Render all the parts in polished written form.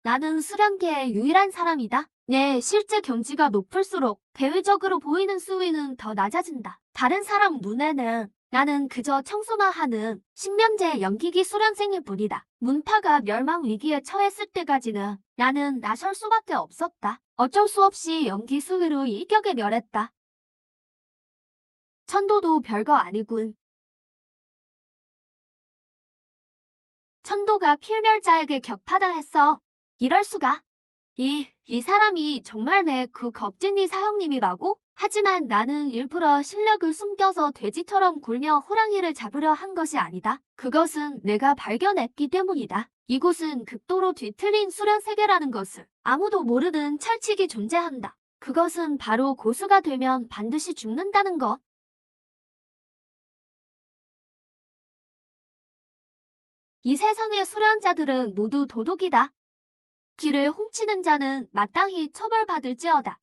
나는 수련계의 유일한 사람이다. 내 실제 경지가 높을수록 대외적으로 보이는 수위는 더 낮아진다. 다른 사람 눈에는 나는 그저 청소만 하는 식면제 연기기 수련생일 뿐이다. 문파가 멸망 위기에 처했을 때까지는 나는 나설 수밖에 없었다. 어쩔 수 없이 연기 수위로 일격에 멸했다. 천도도 별거 아니군. 천도가 필멸자에게 격파당했어. 이럴 수가. 이 사람이 정말 내 그 겁쟁이 사형님이라고? 하지만 나는 일부러 실력을 숨겨서 돼지처럼 굴며 호랑이를 잡으려 한 것이 아니다. 그것은 내가 발견했기 때문이다. 이곳은 극도로 뒤틀린 수련 세계라는 것을 아무도 모르는 철칙이 존재한다. 그것은 바로 고수가 되면 반드시 죽는다는 것. 이 세상의 수련자들은 모두 도둑이다. 길을 훔치는 자는 마땅히 처벌받을지어다.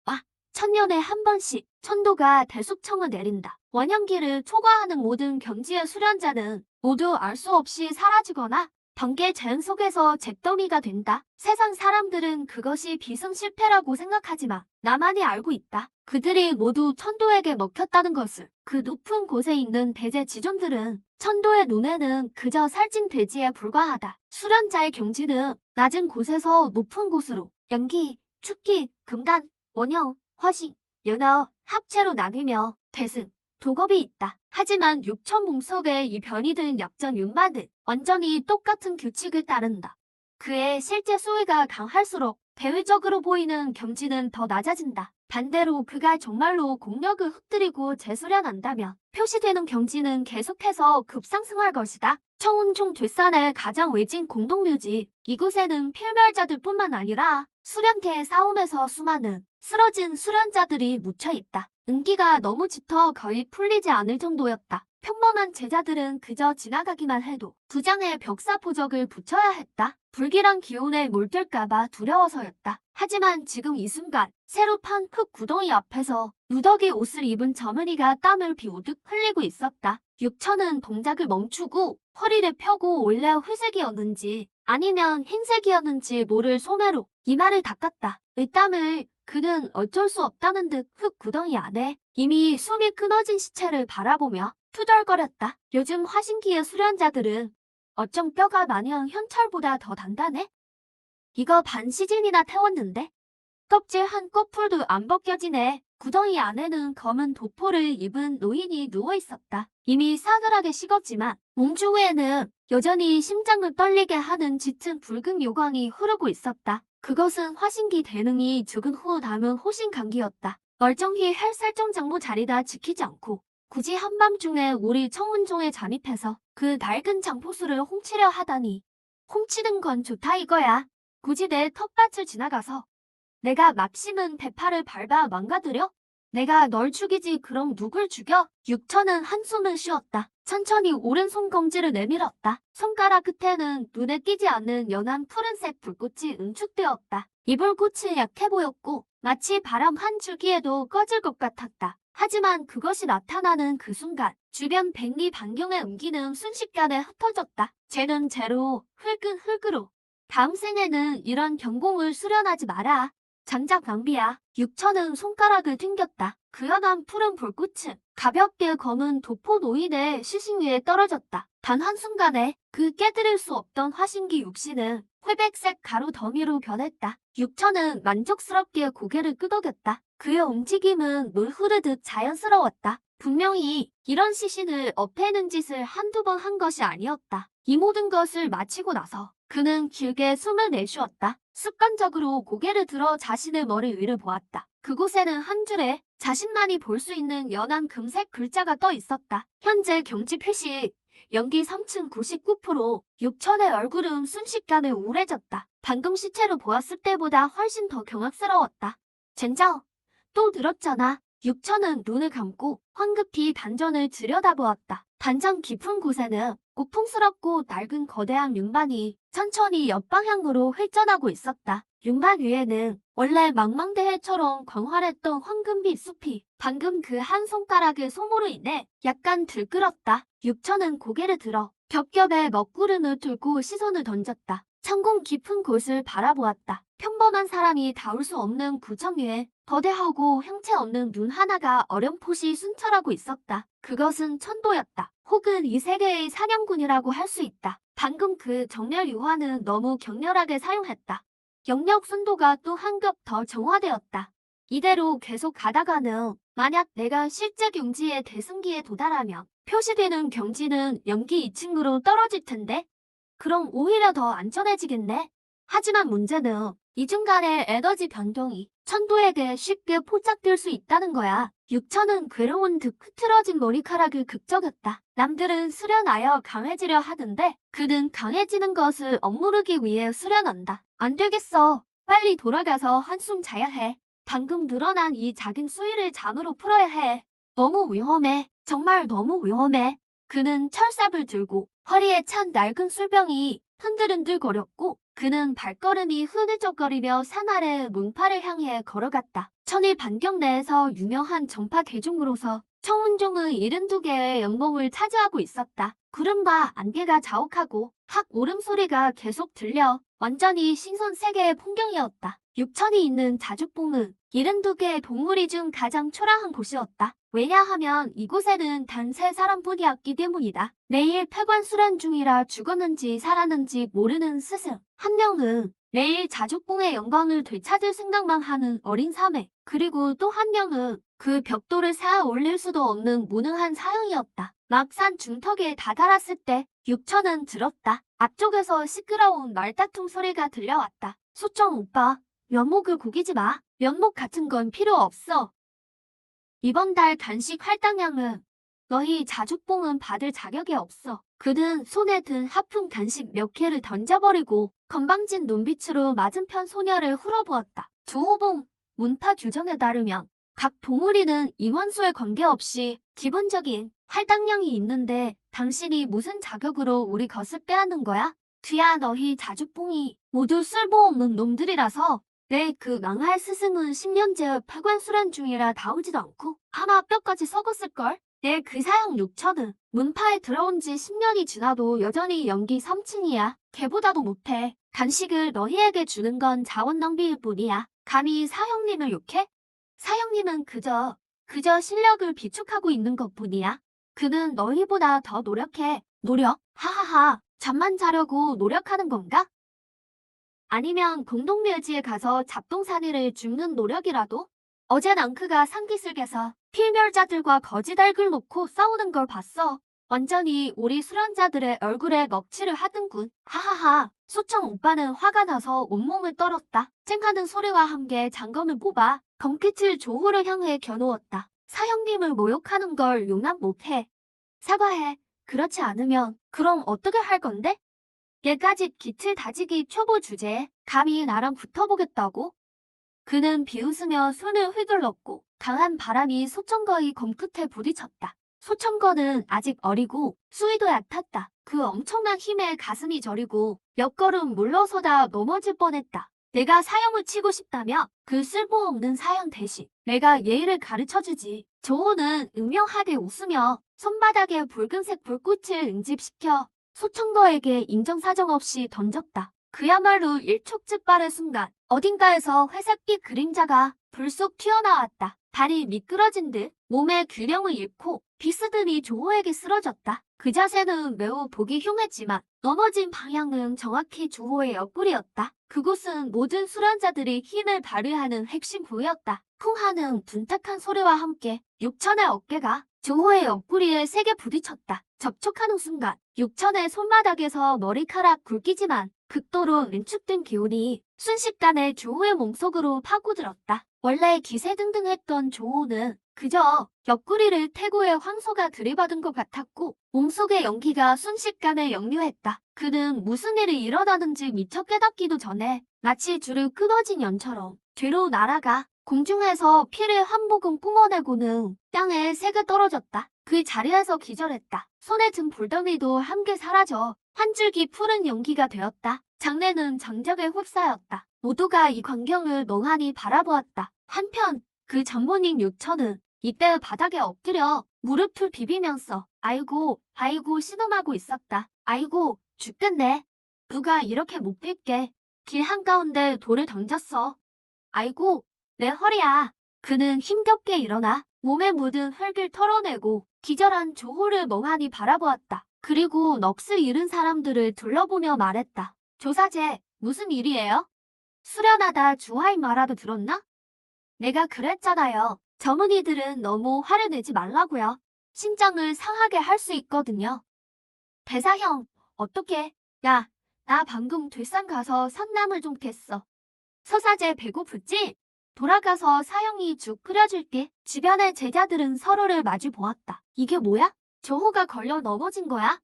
와, 천년에 한 번씩 천도가 대속청을 내린다. 원형기를 초과하는 모든 경지의 수련자는 모두 알 수 없이 사라지거나 번개 재앙 속에서 잿더미가 된다. 세상 사람들은 그것이 비승실패라고 생각하지만 나만이 알고 있다. 그들이 모두 천도에게 먹혔다는 것을. 그 높은 곳에 있는 대제 지존들은 천도의 눈에는 그저 살찐 돼지에 불과하다. 수련자의 경지는 낮은 곳에서 높은 곳으로 연기, 축기, 금단, 원형, 화식, 연어, 합체로 나뉘며 대승, 도겁이 있다. 하지만 육천 몸속에 이 변이된 약전 윤마는 완전히 똑같은 규칙을 따른다. 그의 실제 수위가 강할수록 대외적으로 보이는 경지는 더 낮아진다. 반대로 그가 정말로 공력을 흩뜨리고 재수련한다면 표시되는 경지는 계속해서 급상승할 것이다. 청운총 뒷산의 가장 외진 공동묘지. 이곳에는 필멸자들뿐만 아니라 수련계의 싸움에서 수많은 쓰러진 수련자들이 묻혀있다. 은기가 너무 짙어 거의 풀리지 않을 정도였다. 평범한 제자들은 그저 지나가기만 해도 두 장의 벽사 포적을 붙여야 했다. 불길한 기운에 물들까봐 두려워서였다. 하지만 지금 이 순간 새로 판 흙 구덩이 앞에서 누더기 옷을 입은 저머니가 땀을 비오듯 흘리고 있었다. 육천은 동작을 멈추고 허리를 펴고 원래 회색이었는지 아니면 흰색이었는지 모를 소매로 이마를 닦았다. 이 땀을 그는 어쩔 수 없다는 듯 흙 구덩이 안에 이미 숨이 끊어진 시체를 바라보며 투덜거렸다. 요즘 화신기의 수련자들은 어쩜 뼈가 마냥 현철보다 더 단단해? 이거 반 시즌이나 태웠는데? 껍질 한 꺼풀도 안 벗겨지네. 구덩이 안에는 검은 도포를 입은 노인이 누워있었다. 이미 싸늘하게 식었지만 몸 주위에는 여전히 심장을 떨리게 하는 짙은 붉은 요광이 흐르고 있었다. 그것은 화신기 대능이 죽은 후 남은 호신감기였다. 멀쩡히 헬살정 장모 자리다 지키지 않고 굳이 한밤중에 우리 청운종에 잠입해서 그 낡은 장포수를 훔치려 하다니. 훔치는 건 좋다 이거야. 굳이 내 텃밭을 지나가서 내가 맙심은 대파를 밟아 망가뜨려? 내가 널 죽이지 그럼 누굴 죽여? 육천은 한숨을 쉬었다. 천천히 오른손 검지를 내밀었다. 손가락 끝에는 눈에 띄지 않는 연한 푸른색 불꽃이 응축되었다. 이 불꽃이 약해 보였고 마치 바람 한 줄기에도 꺼질 것 같았다. 하지만 그것이 나타나는 그 순간 주변 백리 반경의 음기는 순식간에 흩어졌다. 쟤는 쟤로, 흙은 흙으로. 다음 생에는 이런 경공을 수련하지 마라. 장작 낭비야. 육천은 손가락을 튕겼다. 그 연한 푸른 불꽃은 가볍게 검은 도포 노인의 시신 위에 떨어졌다. 단 한순간에 그 깨뜨릴 수 없던 화신기 육신은 회백색 가루 더미로 변했다. 육천은 만족스럽게 고개를 끄덕였다. 그의 움직임은 물 흐르듯 자연스러웠다. 분명히 이런 시신을 업애는 짓을 한두 번 한 것이 아니었다. 이 모든 것을 마치고 나서 그는 길게 숨을 내쉬었다. 습관적으로 고개를 들어 자신의 머리 위를 보았다. 그곳에는 한 줄에 자신만이 볼 수 있는 연한 금색 글자가 떠 있었다. 현재 경지 표시 연기 3층 99%. 육천의 얼굴은 순식간에 우울해졌다. 방금 시체로 보았을 때보다 훨씬 더 경악스러웠다. 젠장, 또 늘었잖아. 육천은 눈을 감고 황급히 단전을 들여다보았다. 단전 깊은 곳에는 고풍스럽고 낡은 거대한 융반이 천천히 옆방향으로 훼전하고 있었다. 융반 위에는 원래 망망대해처럼 광활했던 황금빛 숲이 방금 그 한 손가락의 소모로 인해 약간 들끓었다. 육천은 고개를 들어 겹겹의 먹구름을 들고 시선을 던졌다. 창공 깊은 곳을 바라보았다. 평범한 사람이 닿을 수 없는 구정 위에 거대하고 형체 없는 눈 하나가 어렴풋이 순찰하고 있었다. 그것은 천도였다. 혹은 이 세계의 사냥꾼이라고 할 수 있다. 방금 그 정렬 유화는 너무 격렬하게 사용했다. 영역 순도가 또 한 급 더 정화되었다. 이대로 계속 가다가는 만약 내가 실제 경지의 대승기에 도달하면 표시되는 경지는 연기 2층으로 떨어질 텐데 그럼 오히려 더 안전해지겠네. 하지만 문제는 이중간의 에너지 변동이 천도에게 쉽게 포착될 수 있다는 거야. 육천은 괴로운 듯 흐트러진 머리카락을 극적였다. 남들은 수련하여 강해지려 하던데 그는 강해지는 것을 억누르기 위해 수련한다. 안 되겠어. 빨리 돌아가서 한숨 자야 해. 방금 늘어난 이 작은 수위를 잔으로 풀어야 해. 너무 위험해. 정말 너무 위험해. 그는 철삽을 들고 허리에 찬 낡은 술병이 흔들흔들거렸고 그는 발걸음이 흐느적거리며 산 아래 문파를 향해 걸어갔다. 천일 반경 내에서 유명한 전파 계중으로서 청운종의 72개의 연봉을 차지하고 있었다. 구름과 안개가 자욱하고 확 오름소리가 계속 들려 완전히 신선 세계의 풍경이었다. 육천이 있는 자죽봉은 72개의 동물이 중 가장 초라한 곳이었다. 왜냐하면 이곳에는 단 3사람뿐이었기 때문이다. 내일 폐관 수련 중이라 죽었는지 살았는지 모르는 스승. 한 명은 내일 자죽봉의 영광을 되찾을 생각만 하는 어린 사매. 그리고 또 한 명은 그 벽돌을 쌓아 올릴 수도 없는 무능한 사형이었다. 막산 중턱에 다다랐을 때 육천은 들었다. 앞쪽에서 시끄러운 말다툼 소리가 들려왔다. 소청 오빠, 면목을 구기지 마. 면목 같은 건 필요 없어. 이번 달 간식 할당량은 너희 자죽봉은 받을 자격이 없어. 그는 손에 든 하품 간식 몇 개를 던져버리고 건방진 눈빛으로 맞은편 소녀를 훑어보았다. 조호봉, 문파 규정에 따르면 각 동물이는 인원수에 관계없이 기본적인 할당량이 있는데 당신이 무슨 자격으로 우리 것을 빼앗는 거야? 뒤야 너희 자죽봉이 모두 쓸모없는 놈들이라서 내 그 망할 스승은 10년째 폐관 수련 중이라 나오지도 않고 아마 뼈까지 썩었을걸? 내 그 사형 6천은 문파에 들어온 지 10년이 지나도 여전히 연기 3층이야. 걔보다도 못해. 간식을 너희에게 주는 건 자원 낭비일 뿐이야. 감히 사형님을 욕해? 사형님은 그저 실력을 비축하고 있는 것뿐이야. 그는 너희보다 더 노력해. 노력? 하하하. 잠만 자려고 노력하는 건가? 아니면 공동묘지에 가서 잡동사니를 줍는 노력이라도? 어제 낭크가 상기슬개서 필멸자들과 거지달글 놓고 싸우는 걸 봤어. 완전히 우리 수련자들의 얼굴에 넋칠을 하던군. 하하하. 소청 오빠는 화가 나서 온몸을 떨었다. 쨍하는 소리와 함께 장검을 뽑아 검깃을 조호를 향해 겨누었다. 사형님을 모욕하는 걸 용납 못해. 사과해. 그렇지 않으면 그럼 어떻게 할 건데? 얘까지 기틀 다지기 초보 주제에 감히 나랑 붙어보겠다고? 그는 비웃으며 손을 휘둘렀고 강한 바람이 소청거의 검끝에 부딪혔다. 소청거는 아직 어리고 수위도 얕았다. 그 엄청난 힘에 가슴이 저리고 몇 걸음 물러서다 넘어질 뻔했다. 내가 사형을 치고 싶다며 그 쓸모없는 사형 대신 내가 예의를 가르쳐주지. 조호는 음흉하게 웃으며 손바닥에 붉은색 불꽃을 응집시켜 소청거에게 인정사정 없이 던졌다. 그야말로 일촉즉발의 순간 어딘가에서 회색빛 그림자가 불쑥 튀어나왔다. 발이 미끄러진 듯 몸의 균형을 잃고 비스듬히 조호에게 쓰러졌다. 그 자세는 매우 보기 흉했지만 넘어진 방향은 정확히 조호의 옆구리였다. 그곳은 모든 수련자들이 힘을 발휘하는 핵심 부위였다. 쿵 하는 둔탁한 소리와 함께 육천의 어깨가 조호의 옆구리에 세게 부딪혔다. 접촉하는 순간 육천의 손바닥에서 머리카락 굵기지만 극도로 응축된 기운이 순식간에 조호의 몸속으로 파고들었다. 원래 기세등등했던 조호는 그저 옆구리를 태고의 황소가 들이받은 것 같았고 몸속의 연기가 순식간에 역류했다. 그는 무슨 일이 일어나는지 미처 깨닫기도 전에 마치 줄을 끊어진 연처럼 뒤로 날아가 공중에서 피를 한 모금 뿜어내고는 땅에 새겨 떨어졌다. 그 자리에서 기절했다. 손에 든 볼더미도 함께 사라져 한 줄기 푸른 연기가 되었다. 장내는 장작에 휩싸였다. 모두가 이 광경을 멍하니 바라보았다. 한편 그 전본인 육천은 이때 바닥에 엎드려 무릎을 비비면서 아이고 신음하고 있었다. 아이고 죽겠네. 누가 이렇게 못 빌게 길 한가운데 돌을 던졌어. 아이고, 내 허리야. 그는 힘겹게 일어나 몸에 묻은 흙을 털어내고 기절한 조호를 멍하니 바라보았다. 그리고 넋을 잃은 사람들을 둘러보며 말했다. 조사제, 무슨 일이에요? 수련하다 주하인 말라도 들었나? 내가 그랬잖아요. 젊은이들은 너무 화를 내지 말라고요. 심장을 상하게 할 수 있거든요. 대사형, 어떡해. 야, 나 방금 뒷산 가서 산나물 좀 캤어. 서사제 배고프지? 돌아가서 사형이 죽 끓여줄게. 주변의 제자들은 서로를 마주 보았다. 이게 뭐야? 조호가 걸려 넘어진 거야?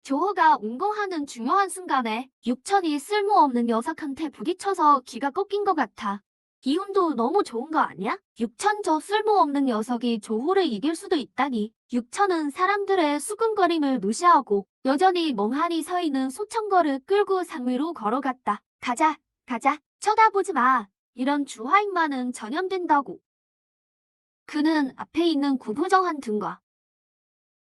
조호가 운동하는 중요한 순간에 육천이 쓸모없는 녀석한테 부딪혀서 기가 꺾인 것 같아. 기운도 너무 좋은 거 아니야? 육천 저 쓸모없는 녀석이 조호를 이길 수도 있다니. 육천은 사람들의 수근거림을 무시하고 여전히 멍하니 서 있는 소천거를 끌고 산 위로 걸어갔다. 가자, 가자, 쳐다보지 마. 이런 주화인만은 전염된다고. 그는 앞에 있는 구부정한 등과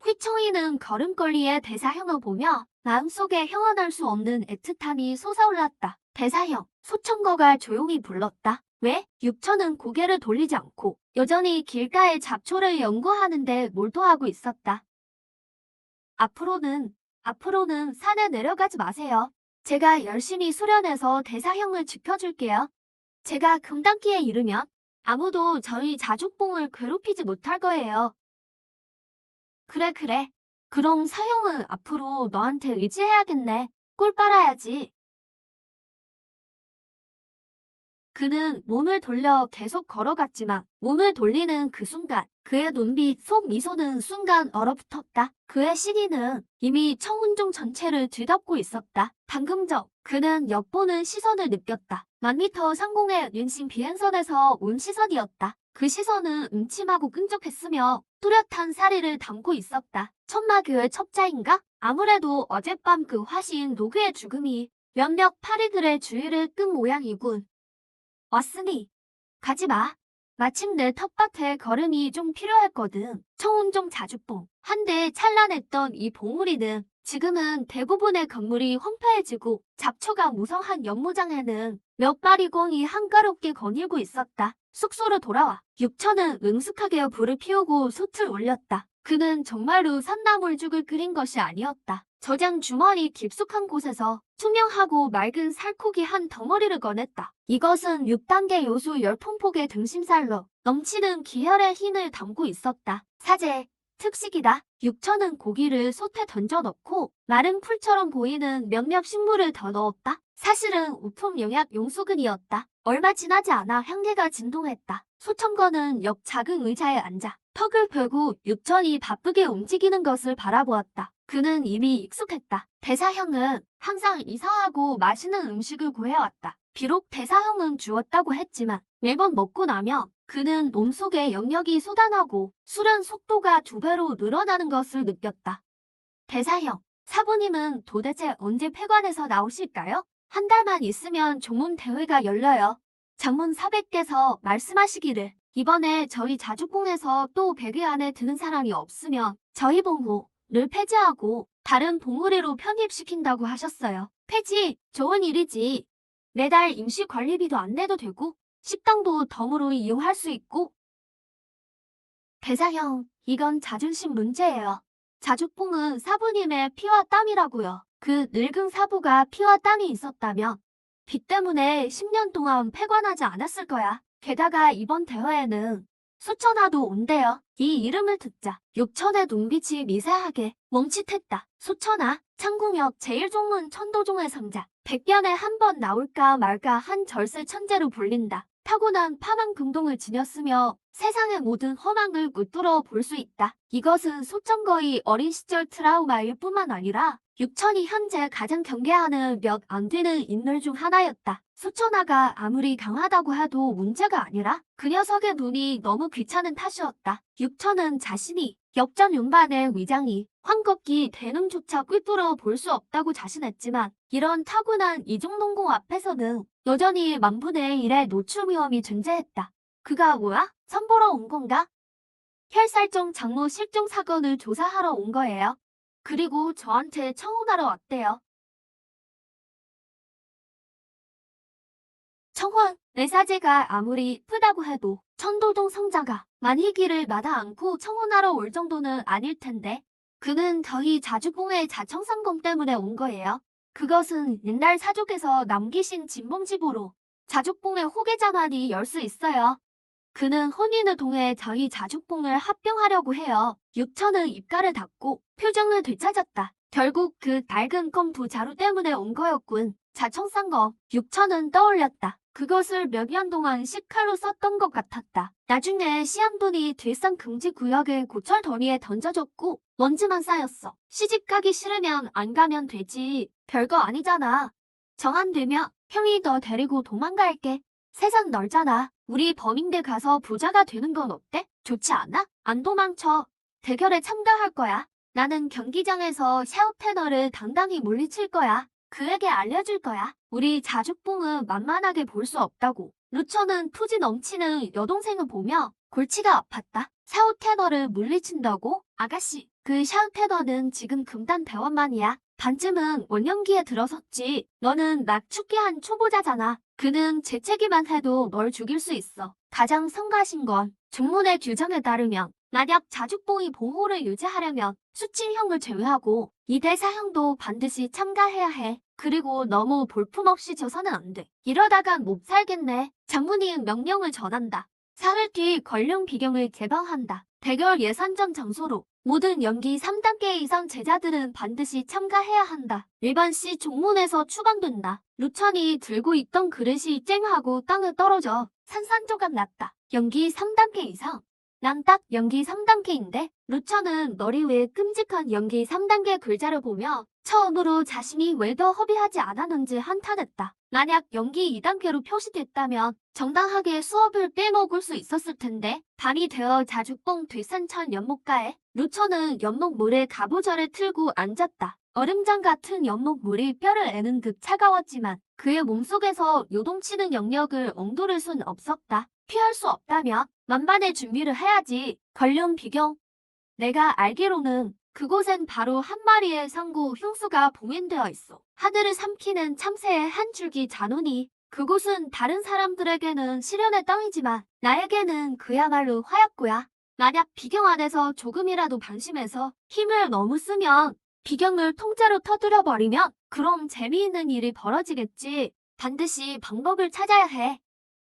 휘청이는 걸음걸이의 대사형을 보며 마음속에 형언할 수 없는 애틋함이 솟아올랐다. 대사형, 소천거가 조용히 불렀다. 왜? 육천은 고개를 돌리지 않고 여전히 길가의 잡초를 연구하는데 몰두하고 있었다. 앞으로는 산에 내려가지 마세요. 제가 열심히 수련해서 대사형을 지켜줄게요. 제가 금단기에 이르면 아무도 저희 자죽봉을 괴롭히지 못할 거예요. 그래. 그럼 사형은 앞으로 너한테 의지해야겠네. 꿀 빨아야지. 그는 몸을 돌려 계속 걸어갔지만 몸을 돌리는 그 순간 그의 눈빛 속 미소는 순간 얼어붙었다. 그의 시기는 이미 청운종 전체를 뒤덮고 있었다. 방금 전 그는 엿보는 시선을 느꼈다. 1000m 상공의 윤신 비행선에서 온 시선이었다. 그 시선은 음침하고 끈적했으며 뚜렷한 사리를 담고 있었다. 천마교의 첩자인가? 아무래도 어젯밤 그 화신 노그의 죽음이 몇몇 파리들의 주의를 끈 모양이군. 왔으니 가지 마. 마침 내 텃밭에 거름이 좀 필요했거든. 청운종 자주봉. 한때 찬란했던 이 봉우리는 지금은 대부분의 건물이 황폐해지고 잡초가 무성한 연무장에는 몇 마리 꿩이 한가롭게 거닐고 있었다. 숙소로 돌아와 육천은 능숙하게 불을 피우고 솥을 올렸다. 그는 정말로 산나물죽을 끓인 것이 아니었다. 저장 주머니 깊숙한 곳에서 투명하고 맑은 살코기 한 덩어리를 꺼냈다. 이것은 6단계 요수 열풍폭의 등심살로 넘치는 기혈의 힘을 담고 있었다. 사제, 특식이다. 육천은 고기를 솥에 던져 넣고 마른 풀처럼 보이는 몇몇 식물을 더 넣었다. 사실은 우품 영약 용수근이었다. 얼마 지나지 않아 향기가 진동했다. 소천거는 옆 작은 의자에 앉아 턱을 펴고 육천이 바쁘게 움직이는 것을 바라보았다. 그는 이미 익숙했다. 대사형은 항상 이상하고 맛있는 음식을 구해왔다. 비록 대사형은 주었다고 했지만 매번 먹고 나면 그는 몸속에 영역이 쏟아나고 수련 속도가 2배로 늘어나는 것을 느꼈다. 대사형, 사부님은 도대체 언제 폐관에서 나오실까요? 한 달만 있으면 종문 대회가 열려요. 장문 400개서 말씀하시기를 이번에 저희 자주봉에서 또 100회 안에 드는 사람이 없으면 저희 봉호를 폐지하고 다른 봉우리로 편입시킨다고 하셨어요. 폐지, 좋은 일이지. 매달 임시 관리비도 안 내도 되고 식당도 덤으로 이용할 수 있고. 대사형, 이건 자존심 문제예요. 자주봉은 사부님의 피와 땀이라고요. 그 늙은 사부가 피와 땀이 있었다면 빚 때문에 10년 동안 폐관하지 않았을 거야. 게다가 이번 대회에는 수천화도 온대요. 이 이름을 듣자 육천의 눈빛이 미세하게 멈칫했다. 수천화, 창궁역 제1종문 천도종의 성자. 100년에 한 번 나올까 말까 한 절세 천재로 불린다. 타고난 파망금동을 지녔으며 세상의 모든 허망을 꿰뚫어 볼 수 있다. 이것은 소천거의 어린 시절 트라우마일 뿐만 아니라 육천이 현재 가장 경계하는 몇 안 되는 인물 중 하나였다. 수천화가 아무리 강하다고 해도 문제가 아니라 그 녀석의 눈이 너무 귀찮은 탓이었다. 육천은 자신이 역전 윤반의 위장이 황꺾기 대능조차 꿰뚫어 볼 수 없다고 자신했지만 이런 타고난 이종동공 앞에서는 여전히 만분의 1의 노출 위험이 존재했다. 그가 뭐야? 선보러 온 건가? 혈살종 장모 실종 사건을 조사하러 온 거예요. 그리고 저한테 청혼하러 왔대요. 청혼, 내사제가 아무리 이쁘다고 해도 천도동 성자가 만희기를 마다 않고 청혼하러 올 정도는 아닐 텐데. 그는 저희 자주봉의 자청상검 때문에 온 거예요. 그것은 옛날 사족에서 남기신 진봉집으로 자주봉의 호계장안이 열 수 있어요. 그는 혼인을 통해 저희 자주봉을 합병하려고 해요. 육천은 입가를 닫고 표정을 되찾았다. 결국 그 낡은 검 두 자루 때문에 온 거였군. 자청상검. 육천은 떠올렸다. 그것을 몇 년 동안 식칼로 썼던 것 같았다. 나중에 시한돈이 뒷산 금지구역의 고철 더미에 던져졌고 먼지만 쌓였어. 시집가기 싫으면 안 가면 되지. 별거 아니잖아. 정안되면 형이 너 데리고 도망갈게. 세상 넓잖아. 우리 범인대 가서 부자가 되는 건 어때? 좋지 않아? 안 도망쳐. 대결에 참가할 거야. 나는 경기장에서 샤우테너를 당당히 물리칠 거야. 그에게 알려줄 거야. 우리 자주뽕은 만만하게 볼 수 없다고. 루처는 투지 넘치는 여동생을 보며 골치가 아팠다. 샤우테너를 물리친다고? 아가씨, 그 샤우테너는 지금 금단 대원만이야. 반쯤은 원년기에 들어섰지. 너는 낙축기 한 초보자잖아. 그는 재채기만 해도 널 죽일 수 있어. 가장 성가신 건 중문의 규정에 따르면 만약 자주뽕이 보호를 유지하려면 수칠형을 제외하고 2대 사형도 반드시 참가해야 해. 그리고 너무 볼품없이 져서는 안 돼. 이러다간 못 살겠네. 장문이 명령을 전한다. 사흘 뒤 권룡 비경을 개방한다. 대결 예선전 장소로 모든 연기 3단계 이상 제자들은 반드시 참가해야 한다. 일반 씨 종문에서 추방된다. 루천이 들고 있던 그릇이 쨍하고 땅에 떨어져 산산조각 났다. 연기 3단계 이상. 난 딱 연기 3단계인데? 루천은 머리 위에 끔찍한 연기 3단계 글자를 보며 처음으로 자신이 왜 더 허비하지 않았는지 한탄했다. 만약 연기 2단계로 표시됐다면 정당하게 수업을 빼먹을 수 있었을 텐데. 밤이 되어 자주뽕 뒷산천 연못가에 루천은 연못물에 갑오절을 틀고 앉았다. 얼음장 같은 연못물이 뼈를 애는 듯 차가웠지만 그의 몸속에서 요동치는 영역을 엉도릴 순 없었다. 피할 수 없다면 만반의 준비를 해야지. 권룡 비경. 내가 알기로는 그곳엔 바로 한 마리의 상고 흉수가 봉인되어 있어. 하늘을 삼키는 참새의 한 줄기 잔운이. 그곳은 다른 사람들에게는 시련의 땅이지만 나에게는 그야말로 화약고야. 만약 비경 안에서 조금이라도 방심해서 힘을 너무 쓰면 비경을 통째로 터뜨려버리면 그럼 재미있는 일이 벌어지겠지. 반드시 방법을 찾아야 해.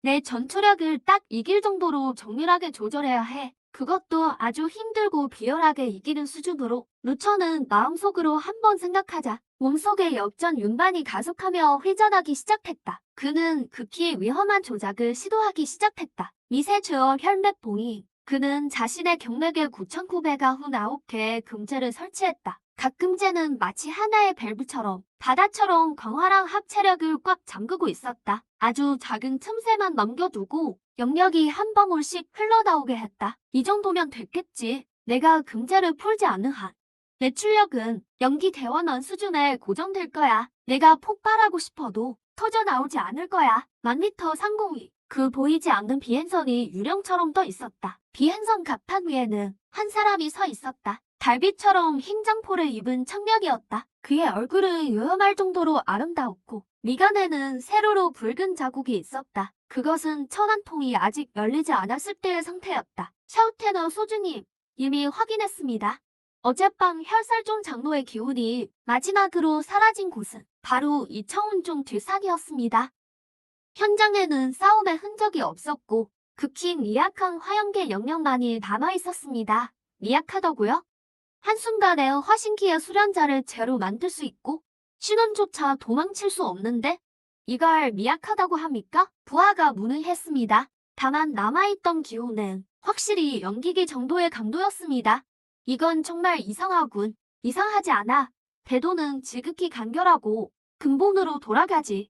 내 전투력을 딱 이길 정도로 정밀하게 조절해야 해. 그것도 아주 힘들고 비열하게 이기는 수준으로. 루처는 마음속으로 한번 생각하자 몸속의 역전 윤반이 가속하며 회전하기 시작했다. 그는 극히 위험한 조작을 시도하기 시작했다. 미세주어 혈맥 봉인. 그는 자신의 경맥에 9,999개의 금제를 설치했다. 각 금제는 마치 하나의 밸브처럼 바다처럼 광활한 합체력을 꽉 잠그고 있었다. 아주 작은 틈새만 넘겨두고 영역이 한 방울씩 흘러나오게 했다. 이 정도면 됐겠지. 내가 금제를 풀지 않는 한. 내 출력은 연기 대원원 수준에 고정될 거야. 내가 폭발하고 싶어도 터져나오지 않을 거야. 1000m 상공위. 그 보이지 않는 비행선이 유령처럼 떠 있었다. 비행선 갑판 위에는 한 사람이 서 있었다. 달빛처럼 흰 장포를 입은 청년이었다. 그의 얼굴은 요염할 정도로 아름다웠고 미간에는 세로로 붉은 자국이 있었다. 그것은 천 한 통이 아직 열리지 않았을 때의 상태였다. 샤우테너 소주님, 이미 확인했습니다. 어젯밤 혈살종 장로의 기운이 마지막으로 사라진 곳은 바로 이 청운종 뒷산이었습니다. 현장에는 싸움의 흔적이 없었고 극히 미약한 화염계 영역만이 남아있었습니다. 미약하다고요? 한순간에 화신기의 수련자를 제로 만들 수 있고 신원조차 도망칠 수 없는데 이걸 미약하다고 합니까? 부하가 문의했습니다. 다만 남아있던 기호는 확실히 연기기 정도의 강도였습니다. 이건 정말 이상하군. 이상하지 않아. 대도는 지극히 간결하고 근본으로 돌아가지.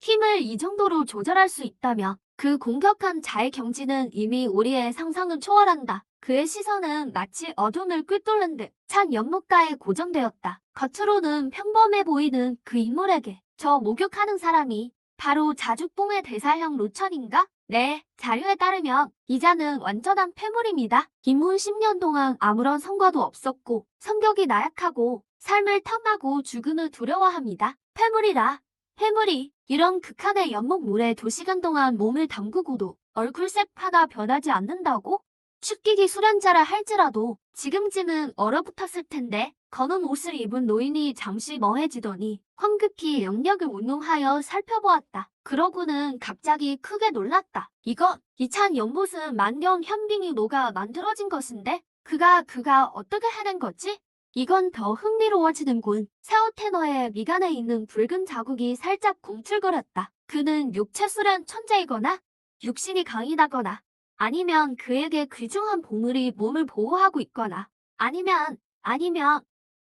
힘을 이 정도로 조절할 수 있다면 그 공격한 자의 경지는 이미 우리의 상상을 초월한다. 그의 시선은 마치 어둠을 꿰뚫는 듯 찬 연못가에 고정되었다. 겉으로는 평범해 보이는 그 인물에게 저 목욕하는 사람이 바로 자주뽕의 대사형 루천인가? 네, 자료에 따르면 이자는 완전한 폐물입니다. 입문 10년 동안 아무런 성과도 없었고 성격이 나약하고 삶을 탐하고 죽음을 두려워합니다. 폐물이라 해물이 이런 극한의 연목물에 2시간 동안 몸을 담그고도 얼굴색 하나 변하지 않는다고? 축기기 수련자라 할지라도 지금쯤은 얼어붙었을 텐데 검은 옷을 입은 노인이 잠시 멍해지더니 황급히 영역을 운용하여 살펴보았다. 그러고는 갑자기 크게 놀랐다. 이건 이찬 연못은 만년 현빙이 녹아 만들어진 것인데 그가 어떻게 해낸 거지? 이건 더 흥미로워지는군. 샤오테너의 미간에 있는 붉은 자국이 살짝 꿈틀거렸다. 그는 육체수련 천재이거나 육신이 강인하거나 아니면 그에게 귀중한 보물이 몸을 보호하고 있거나 아니면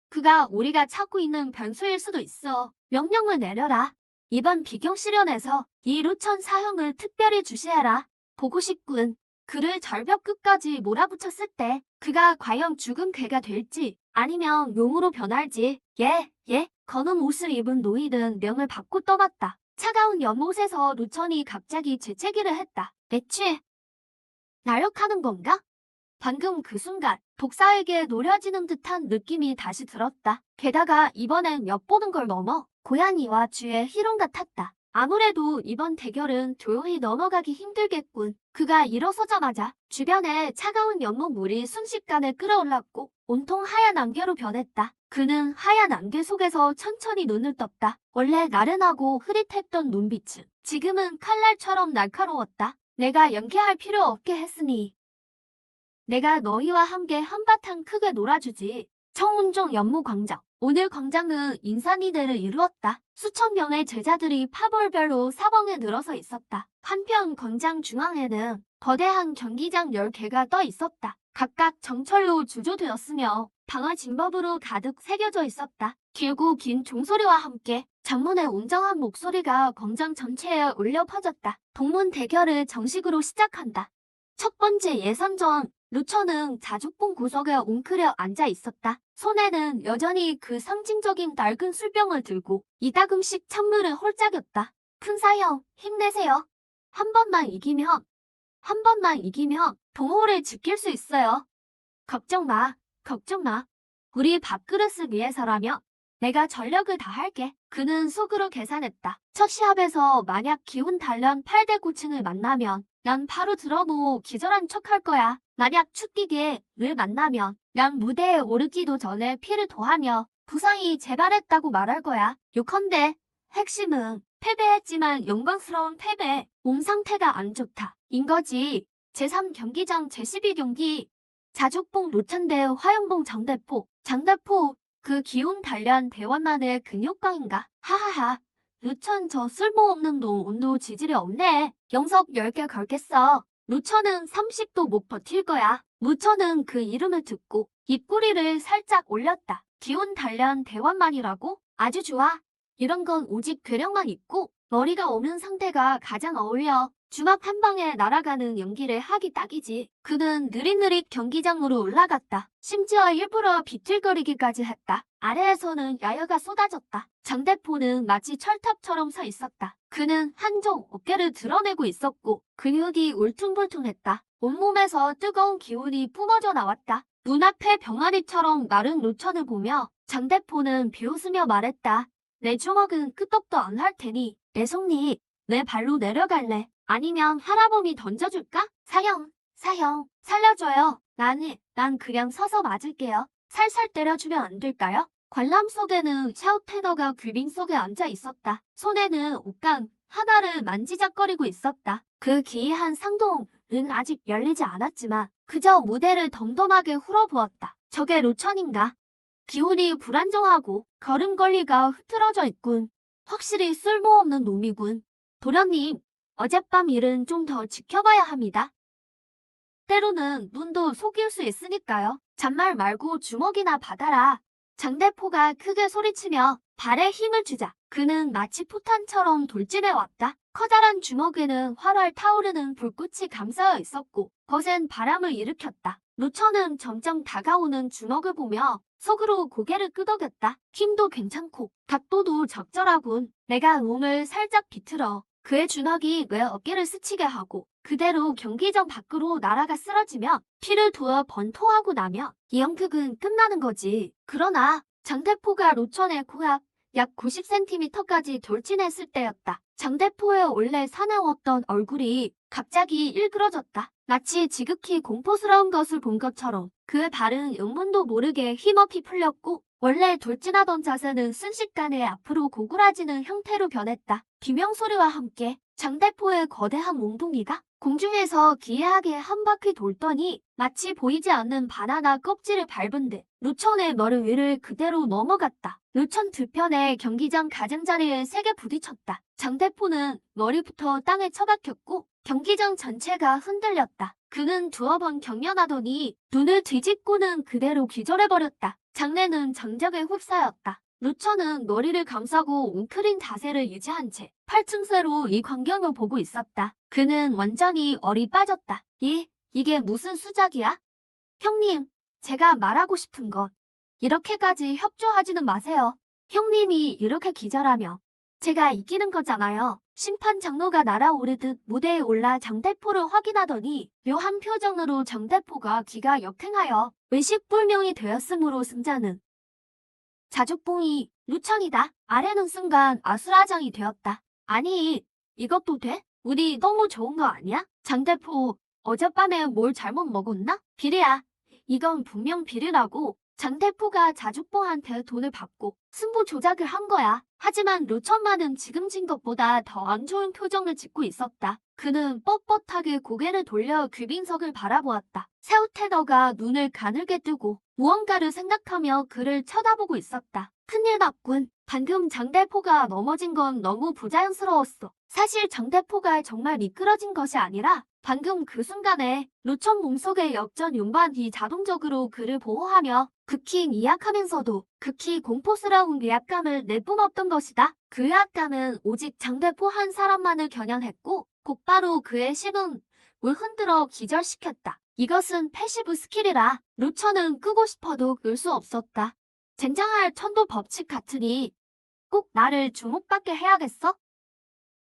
그가 우리가 찾고 있는 변수일 수도 있어. 명령을 내려라. 이번 비경 실현에서 이 루천 사형을 특별히 주시해라. 보고 싶군. 그를 절벽 끝까지 몰아붙였을 때 그가 과연 죽은 괴가 될지 아니면 용으로 변할지. 검은 옷을 입은 노인은 명을 받고 떠났다. 차가운 연못에서 루천이 갑자기 재채기를 했다. 대체 나욕하는 건가? 방금 그 순간 독사에게 노려지는 듯한 느낌이 다시 들었다. 게다가 이번엔 엿보는 걸 넘어 고양이와 쥐의 희롱 같았다. 아무래도 이번 대결은 조용히 넘어가기 힘들겠군. 그가 일어서자마자 주변에 차가운 연못물이 순식간에 끓어올랐고 온통 하얀 안개로 변했다. 그는 하얀 안개 속에서 천천히 눈을 떴다. 원래 나른하고 흐릿했던 눈빛은 지금은 칼날처럼 날카로웠다. 내가 연기할 필요 없게 했으니 내가 너희와 함께 한바탕 크게 놀아주지. 청운종 연무광장. 오늘 광장은 인산이대를 이루었다. 수천 명의 제자들이 파벌별로 사방에 늘어서 있었다. 한편 광장 중앙에는 거대한 경기장 10개가 떠 있었다. 각각 정철로 주조되었으며 방아 진법으로 가득 새겨져 있었다. 길고 긴 종소리와 함께 장문의 웅장한 목소리가 광장 전체에 울려 퍼졌다. 동문 대결을 정식으로 시작한다. 첫 번째 예선전. 루천은 자죽봉 구석에 웅크려 앉아 있었다. 손에는 여전히 그 상징적인 낡은 술병을 들고 이따금씩 찬물을 홀짝였다. 큰 사형, 힘내세요. 한 번만 이기면 동호를 지킬 수 있어요. 걱정 마. 우리 밥그릇을 위해서라면 내가 전력을 다할게. 그는 속으로 계산했다. 첫 시합에서 만약 기운 단련 8대 9층을 만나면 난 바로 들어놓고 기절한 척할 거야. 만약 축기계를 만나면 난 무대에 오르기도 전에 피를 토하며 부상이 재발했다고 말할 거야. 요컨대 핵심은 패배했지만 영광스러운 패배, 몸 상태가 안 좋다. 인거지. 제3경기장 제12경기 자죽봉 로천대 화영봉 장대포 그 기운 단련 대원만의 근육광인가? 하하하. 루천 저 쓸모없는 놈 운도 지질이 없네. 영석 10개 걸겠어. 루천은 30도 못 버틸 거야. 무천은 그 이름을 듣고 입꼬리를 살짝 올렸다. 기운 단련 대원만이라고? 아주 좋아. 이런 건 오직 괴력만 있고 머리가 없는 상대가 가장 어울려. 주먹 한 방에 날아가는 연기를 하기 딱이지. 그는 느릿느릿 경기장으로 올라갔다. 심지어 일부러 비틀거리기까지 했다. 아래에서는 야유가 쏟아졌다. 장대포는 마치 철탑처럼 서 있었다. 그는 한쪽 어깨를 드러내고 있었고 근육이 울퉁불퉁했다. 온몸에서 뜨거운 기운이 뿜어져 나왔다. 눈앞에 병아리처럼 마른 루천을 보며 장대포는 비웃으며 말했다. 내 주먹은 끄떡도 안 할 테니 내 손이 내 발로 내려갈래? 아니면 할아범이 던져줄까? 사형, 살려줘요. 난 그냥 서서 맞을게요. 살살 때려주면 안 될까요? 관람 속에는 샤우테너가 귀빈 속에 앉아 있었다. 손에는 옷감 하나를 만지작거리고 있었다. 그 기이한 상동은 아직 열리지 않았지만 그저 무대를 덤덤하게 흘러부었다. 저게 루천인가? 기운이 불안정하고 걸음걸이가 흐트러져 있군. 확실히 쓸모없는 놈이군. 도련님, 어젯밤 일은 좀 더 지켜봐야 합니다. 때로는 눈도 속일 수 있으니까요. 잔말 말고 주먹이나 받아라. 장대포가 크게 소리치며 발에 힘을 주자 그는 마치 포탄처럼 돌진해 왔다. 커다란 주먹에는 활활 타오르는 불꽃이 감싸여 있었고 거센 바람을 일으켰다. 루천은 점점 다가오는 주먹을 보며 속으로 고개를 끄덕였다. 힘도 괜찮고 각도도 적절하군. 내가 몸을 살짝 비틀어 그의 주먹이 내 어깨를 스치게 하고 그대로 경기장 밖으로 날아가 쓰러지며 피를 도어 번토하고 나면 이 연극은 끝나는 거지. 그러나 장대포가 루천의 고약 약 90cm까지 돌진했을 때였다. 장대포의 원래 사나웠던 얼굴이 갑자기 일그러졌다. 마치 지극히 공포스러운 것을 본 것처럼 그의 발은 영문도 모르게 힘없이 풀렸고 원래 돌진하던 자세는 순식간에 앞으로 고꾸라지는 형태로 변했다. 비명소리와 함께 장대포의 거대한 몽둥이가 공중에서 기이하게 한 바퀴 돌더니 마치 보이지 않는 바나나 껍질을 밟은 듯 루천의 머리 위를 그대로 넘어갔다. 루천 두 편의 경기장 가장자리에 세게 부딪혔다. 장대포는 머리부터 땅에 처박혔고 경기장 전체가 흔들렸다. 그는 두어 번 경련하더니 눈을 뒤집고는 그대로 기절해버렸다. 장내는 장작에 휩싸였다. 루천은 머리를 감싸고 웅크린 자세를 유지한 채 8층새로 이 광경을 보고 있었다. 그는 완전히 얼이 빠졌다. 이게 무슨 수작이야? 형님, 제가 말하고 싶은 건 이렇게까지 협조하지는 마세요. 형님이 이렇게 기절하며 제가 이기는 거잖아요. 심판 장로가 날아오르듯 무대에 올라 장대포를 확인하더니 묘한 표정으로 장대포가 기가 역행하여 의식불명이 되었으므로 승자는 자죽봉이 루천이다. 아래는 순간 아수라장이 되었다. 아니, 이것도 돼? 우리 너무 좋은 거 아니야? 장대포, 어젯밤에 뭘 잘못 먹었나? 비리야. 이건 분명 비리라고. 장대포가 자죽봉한테 돈을 받고 승부 조작을 한 거야. 하지만 루천만은 지금 진 것보다 더 안 좋은 표정을 짓고 있었다. 그는 뻣뻣하게 고개를 돌려 귀빈석을 바라보았다. 새우테너가 눈을 가늘게 뜨고 무언가를 생각하며 그를 쳐다보고 있었다. 큰일 났군. 방금 장대포가 넘어진 건 너무 부자연스러웠어. 사실 장대포가 정말 미끄러진 것이 아니라 방금 그 순간에 루천 몸속의 역전 윤반이 자동적으로 그를 보호하며 극히 미약하면서도 극히 공포스러운 위압감을 내뿜었던 것이다. 그 위압감은 오직 장대포 한 사람만을 겨냥했고 곧바로 그의 심음을 흔들어 기절시켰다. 이것은 패시브 스킬이라 루천은 끄고 싶어도 끌 수 없었다. 젠장할 천도 법칙 같으니 꼭 나를 주목받게 해야겠어?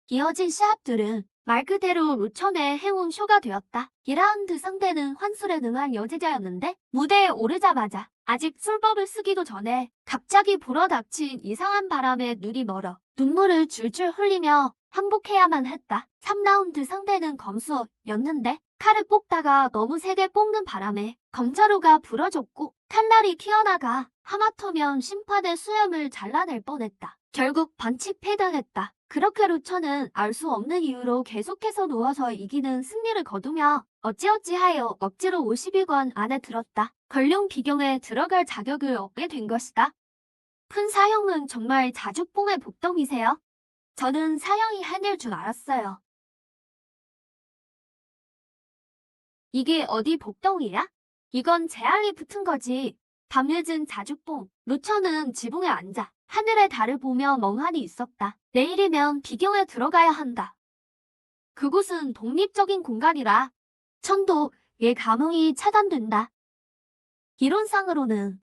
이어진 시합들은 말 그대로 루천의 행운 쇼가 되었다. 2라운드 상대는 환술에 능한 여제자였는데 무대에 오르자마자 아직 술법을 쓰기도 전에 갑자기 불어닥친 이상한 바람에 눈이 멀어 눈물을 줄줄 흘리며 항복해야만 했다. 3라운드 상대는 검수였는데 칼을 뽑다가 너무 세게 뽑는 바람에 검자루가 부러졌고 칼날이 튀어나가 하마터면 심판의 수염을 잘라낼 뻔했다. 결국 반칙 패당했다. 그렇게 루천은 알 수 없는 이유로 계속해서 누워서 이기는 승리를 거두며 어찌어찌하여 억지로 50위권 안에 들었다. 걸룡 비경에 들어갈 자격을 얻게 된 것이다. 큰 사형은 정말 자죽봉의 복덩이세요? 저는 사형이 해낼 줄 알았어요. 이게 어디 복덩이야? 이건 재앙이 붙은 거지. 밤늦은 자죽봉. 루천은 지붕에 앉아 하늘의 달을 보며 멍하니 있었다. 내일이면 비경에 들어가야 한다. 그곳은 독립적인 공간이라 천도의 감흥이 차단된다. 이론상으로는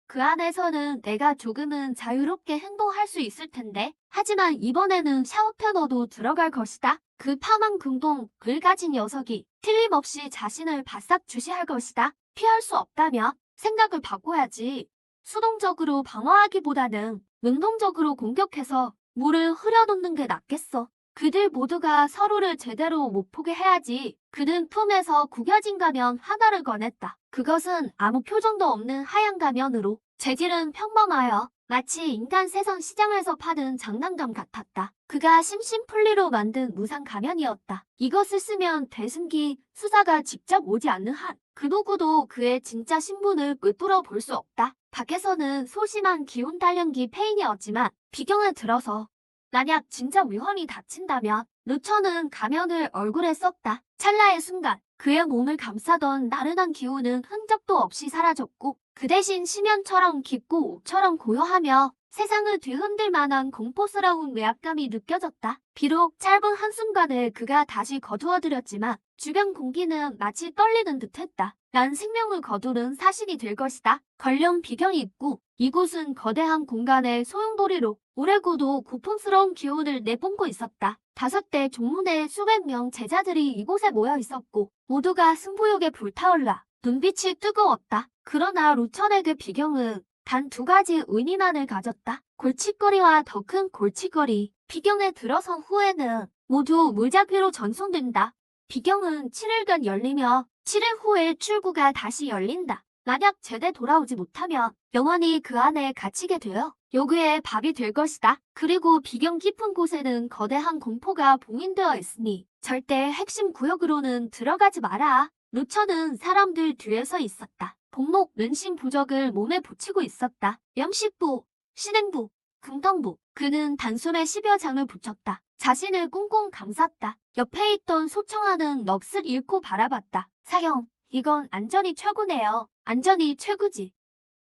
그 안에서는 내가 조금은 자유롭게 행동할 수 있을 텐데 하지만 이번에는 샤오편어도 들어갈 것이다. 그 파만 금동을 가진 녀석이 틀림없이 자신을 바싹 주시할 것이다. 피할 수 없다며 생각을 바꿔야지. 수동적으로 방어하기보다는 능동적으로 공격해서 물을 흐려놓는 게 낫겠어. 그들 모두가 서로를 제대로 못 보게 해야지. 그는 품에서 구겨진 가면 하나를 꺼냈다. 그것은 아무 표정도 없는 하얀 가면으로 재질은 평범하여 마치 인간 세상 시장에서 파는 장난감 같았다. 그가 심심풀리로 만든 무상 가면이었다. 이것을 쓰면 대승기 수사가 직접 오지 않는 한 그 누구도 그의 진짜 신분을 꿰뚫어 볼 수 없다. 밖에서는 소심한 기운 단련기 페인이었지만 비경에 들어서 만약 진짜 위험이 닥친다면 루천은 가면을 얼굴에 썼다. 찰나의 순간 그의 몸을 감싸던 나른한 기운은 흔적도 없이 사라졌고 그 대신 심연처럼 깊고 옥처럼 고요하며 세상을 뒤흔들 만한 공포스러운 외압감이 느껴졌다. 비록 짧은 한순간을 그가 다시 거두어들였지만 주변 공기는 마치 떨리는 듯했다. 난 생명을 거두는 사신이 될 것이다. 걸령 비경이 있고 이곳은 거대한 공간의 소용돌이로 오래고도 고풍스러운 기운을 내뿜고 있었다. 5대 종문의 수백 명 제자들이 이곳에 모여 있었고 모두가 승부욕에 불타올라 눈빛이 뜨거웠다. 그러나 루천에게 비경은 단 2가지 의인안을 가졌다. 골칫거리와 더 큰 골칫거리. 비경에 들어선 후에는 모두 무작위로 전송된다. 비경은 7일간 열리며 7일 후에 출구가 다시 열린다. 만약 제대 돌아오지 못하면 영원히 그 안에 갇히게 되어 요괴의 밥이 될 것이다. 그리고 비경 깊은 곳에는 거대한 공포가 봉인되어 있으니 절대 핵심 구역으로는 들어가지 마라. 루처는 사람들 뒤에 서 있었다. 복목 른신 부적을 몸에 붙이고 있었다. 염식부, 신행부, 금덩부. 그는 단숨에 10여 장을 붙였다. 자신을 꽁꽁 감쌌다. 옆에 있던 소청아는 넋을 잃고 바라봤다. 사형, 이건 안전이 최고네요. 안전이 최고지.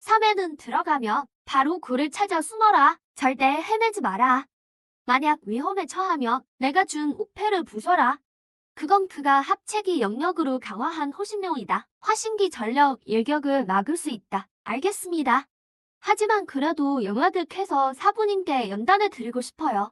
3회는 들어가면 바로 굴을 찾아 숨어라. 절대 헤매지 마라. 만약 위험에 처하면 내가 준 옥패를 부숴라. 그건 그가 합체기 영역으로 강화한 호신용이다. 화신기 전력 일격을 막을 수 있다. 알겠습니다. 하지만 그래도 영역을 캐서 사부님께 연단을 드리고 싶어요.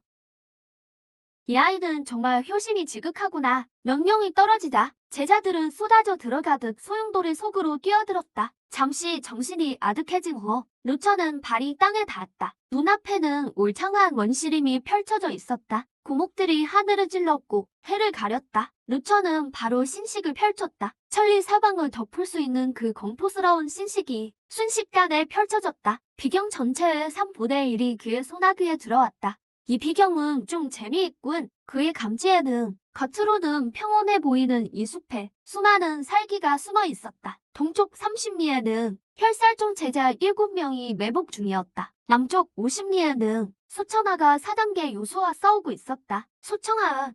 이 아이는 정말 효심이 지극하구나. 명령이 떨어지자 제자들은 쏟아져 들어가듯 소용돌이 속으로 뛰어들었다. 잠시 정신이 아득해진 후 루처는 발이 땅에 닿았다. 눈앞에는 울창한 원시림이 펼쳐져 있었다. 고목들이 하늘을 찔렀고 해를 가렸다. 루처는 바로 신식을 펼쳤다. 천리사방을 덮을 수 있는 그 공포스러운 신식이 순식간에 펼쳐졌다. 비경 전체의 3분의 1이 그의 소나기에 들어왔다. 이 비경은 좀 재미있군. 그의 감지에는 겉으로는 평온해 보이는 이 숲에 수많은 살기가 숨어 있었다. 동쪽 30리에는 혈살종 제자 7명이 매복 중이었다. 남쪽 50리에는 소청아가 4단계 요소와 싸우고 있었다. 소청아,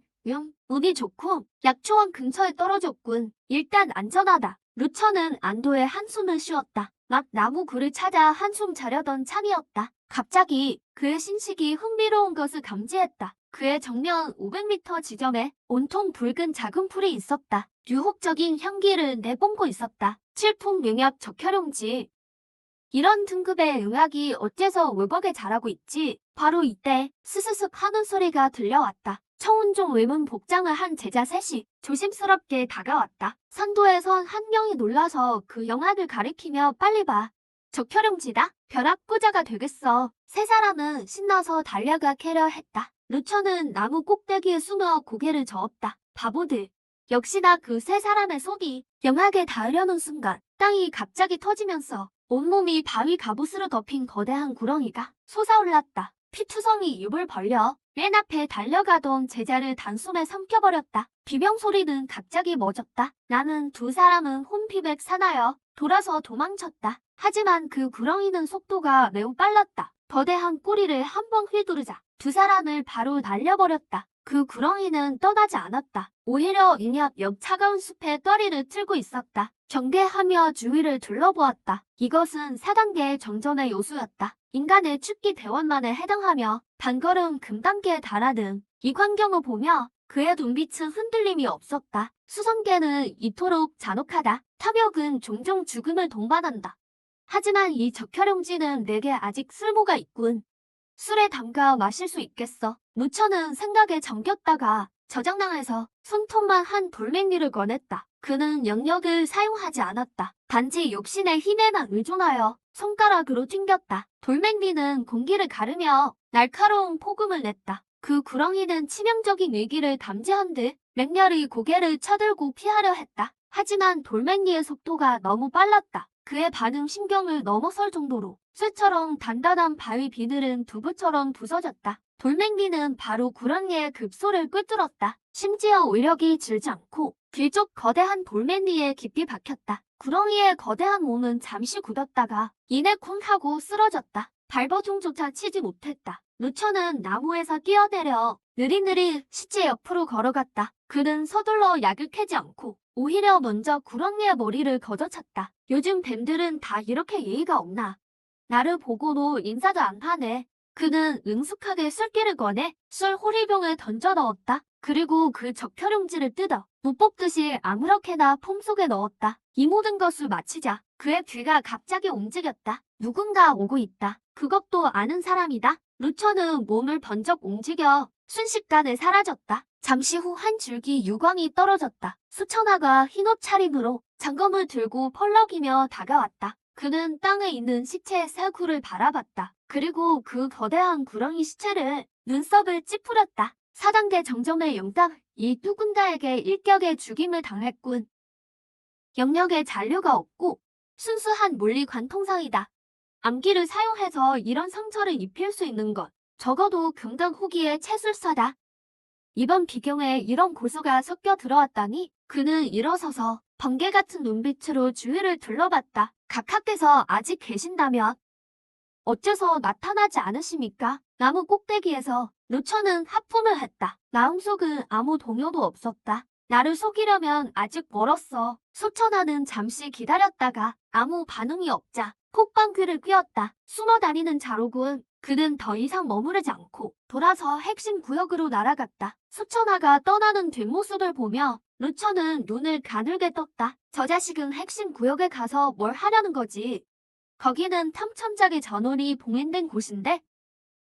운이 좋고 약초원 근처에 떨어졌군. 일단 안전하다. 루처는 안도의 한숨을 쉬었다. 막 나무 굴을 찾아 한숨 자려던 참이었다. 갑자기 그의 신식이 흥미로운 것을 감지했다. 그의 정면 500m 지점에 온통 붉은 작은 풀이 있었다. 유혹적인 향기를 내뿜고 있었다. 칠풍 용약 적혈용지. 이런 등급의 용약이 어째서 울벅에 자라고 있지? 바로 이때 스스슥 하는 소리가 들려왔다. 청운종 외문 복장을 한 제자 셋이 조심스럽게 다가왔다. 산도에 선 한 명이 놀라서 그 영학을 가리키며 빨리 봐. 적혈용지다. 벼락부자가 되겠어. 세 사람은 신나서 달려가 캐려 했다. 루처는 나무 꼭대기에 숨어 고개를 저었다. 바보들. 역시나 그 세 사람의 속이 영학에 닿으려는 순간 땅이 갑자기 터지면서 온몸이 바위 갑옷으로 덮인 거대한 구렁이가 솟아올랐다. 피투성이 입을 벌려 맨 앞에 달려가던 제자를 단숨에 삼켜버렸다. 비명소리는 갑자기 멎었다. 나는 두 사람은 혼피백 사나여 돌아서 도망쳤다. 하지만 그 구렁이는 속도가 매우 빨랐다. 거대한 꼬리를 한 번 휘두르자 두 사람을 바로 날려버렸다. 그 구렁이는 떠나지 않았다. 오히려 인협 옆 차가운 숲에 떠리를 틀고 있었다. 경계하며 주위를 둘러보았다. 이것은 4단계의 정전의 요소였다. 인간의 축기 대원만에 해당하며 단걸음 금단계에 달하는 이 광경을 보며 그의 눈빛은 흔들림이 없었다. 수성계는 이토록 잔혹하다. 탐욕은 종종 죽음을 동반한다. 하지만 이 적혈용지는 내게 아직 쓸모가 있군. 술에 담가 마실 수 있겠어. 루처는 생각에 잠겼다가 저장낭에서 손톱만 한 돌멩이를 꺼냈다. 그는 영역을 사용하지 않았다. 단지 욕심의 힘에만 의존하여 손가락으로 튕겼다. 돌멩이는 공기를 가르며 날카로운 폭음을 냈다. 그 구렁이는 치명적인 위기를 감지한 듯 맹렬히 고개를 쳐들고 피하려 했다. 하지만 돌멩이의 속도가 너무 빨랐다. 그의 반응 신경을 넘어설 정도로 쇠처럼 단단한 바위 비늘은 두부처럼 부서졌다. 돌멩이는 바로 구렁이의 급소를 꿰뚫었다. 심지어 위력이 줄지 않고 길쪽 거대한 돌멩이에 깊이 박혔다. 구렁이의 거대한 몸은 잠시 굳었다가 이내 쿵 하고 쓰러졌다. 발버둥조차 치지 못했다. 루처는 나무에서 뛰어내려 느릿느릿 시체 옆으로 걸어갔다. 그는 서둘러 약을 캐지 않고 오히려 먼저 구렁이의 머리를 걷어찼다. 요즘 뱀들은 다 이렇게 예의가 없나. 나를 보고도 인사도 안 하네. 그는 능숙하게 술기를 꺼내 술 호리병을 던져 넣었다. 그리고 그 적혈용지를 뜯어 못 뽑듯이 아무렇게나 품 속에 넣었다. 이 모든 것을 마치자 그의 귀가 갑자기 움직였다. 누군가 오고 있다. 그것도 아는 사람이다. 루처는 몸을 번쩍 움직여 순식간에 사라졌다. 잠시 후 한 줄기 유광이 떨어졌다. 수천화가 흰옷 차림으로 장검을 들고 펄럭이며 다가왔다. 그는 땅에 있는 시체의 새 굴을 바라봤다. 그리고 그 거대한 구렁이 시체를 눈썹을 찌푸렸다. 4단계 정점의 영당, 이 누군가에게 일격의 죽임을 당했군. 영역에 잔류가 없고 순수한 물리 관통상이다. 암기를 사용해서 이런 상처를 입힐 수 있는 것, 적어도 금강 후기의 채술사다. 이번 비경에 이런 고수가 섞여 들어왔다니 그는 일어서서 번개 같은 눈빛으로 주위를 둘러봤다. 각하께서 아직 계신다면 어째서 나타나지 않으십니까? 나무 꼭대기에서 루처는 하품을 했다. 마음속은 아무 동요도 없었다. 나를 속이려면 아직 멀었어. 소천하는 잠시 기다렸다가 아무 반응이 없자 콧방귀를 뀌었다. 숨어 다니는 자로군. 그는 더 이상 머무르지 않고 돌아서 핵심 구역으로 날아갔다. 수천하가 떠나는 뒷모습을 보며 루처는 눈을 가늘게 떴다. 저 자식은 핵심 구역에 가서 뭘 하려는 거지? 거기는 탐천작의 전원이 봉인된 곳인데?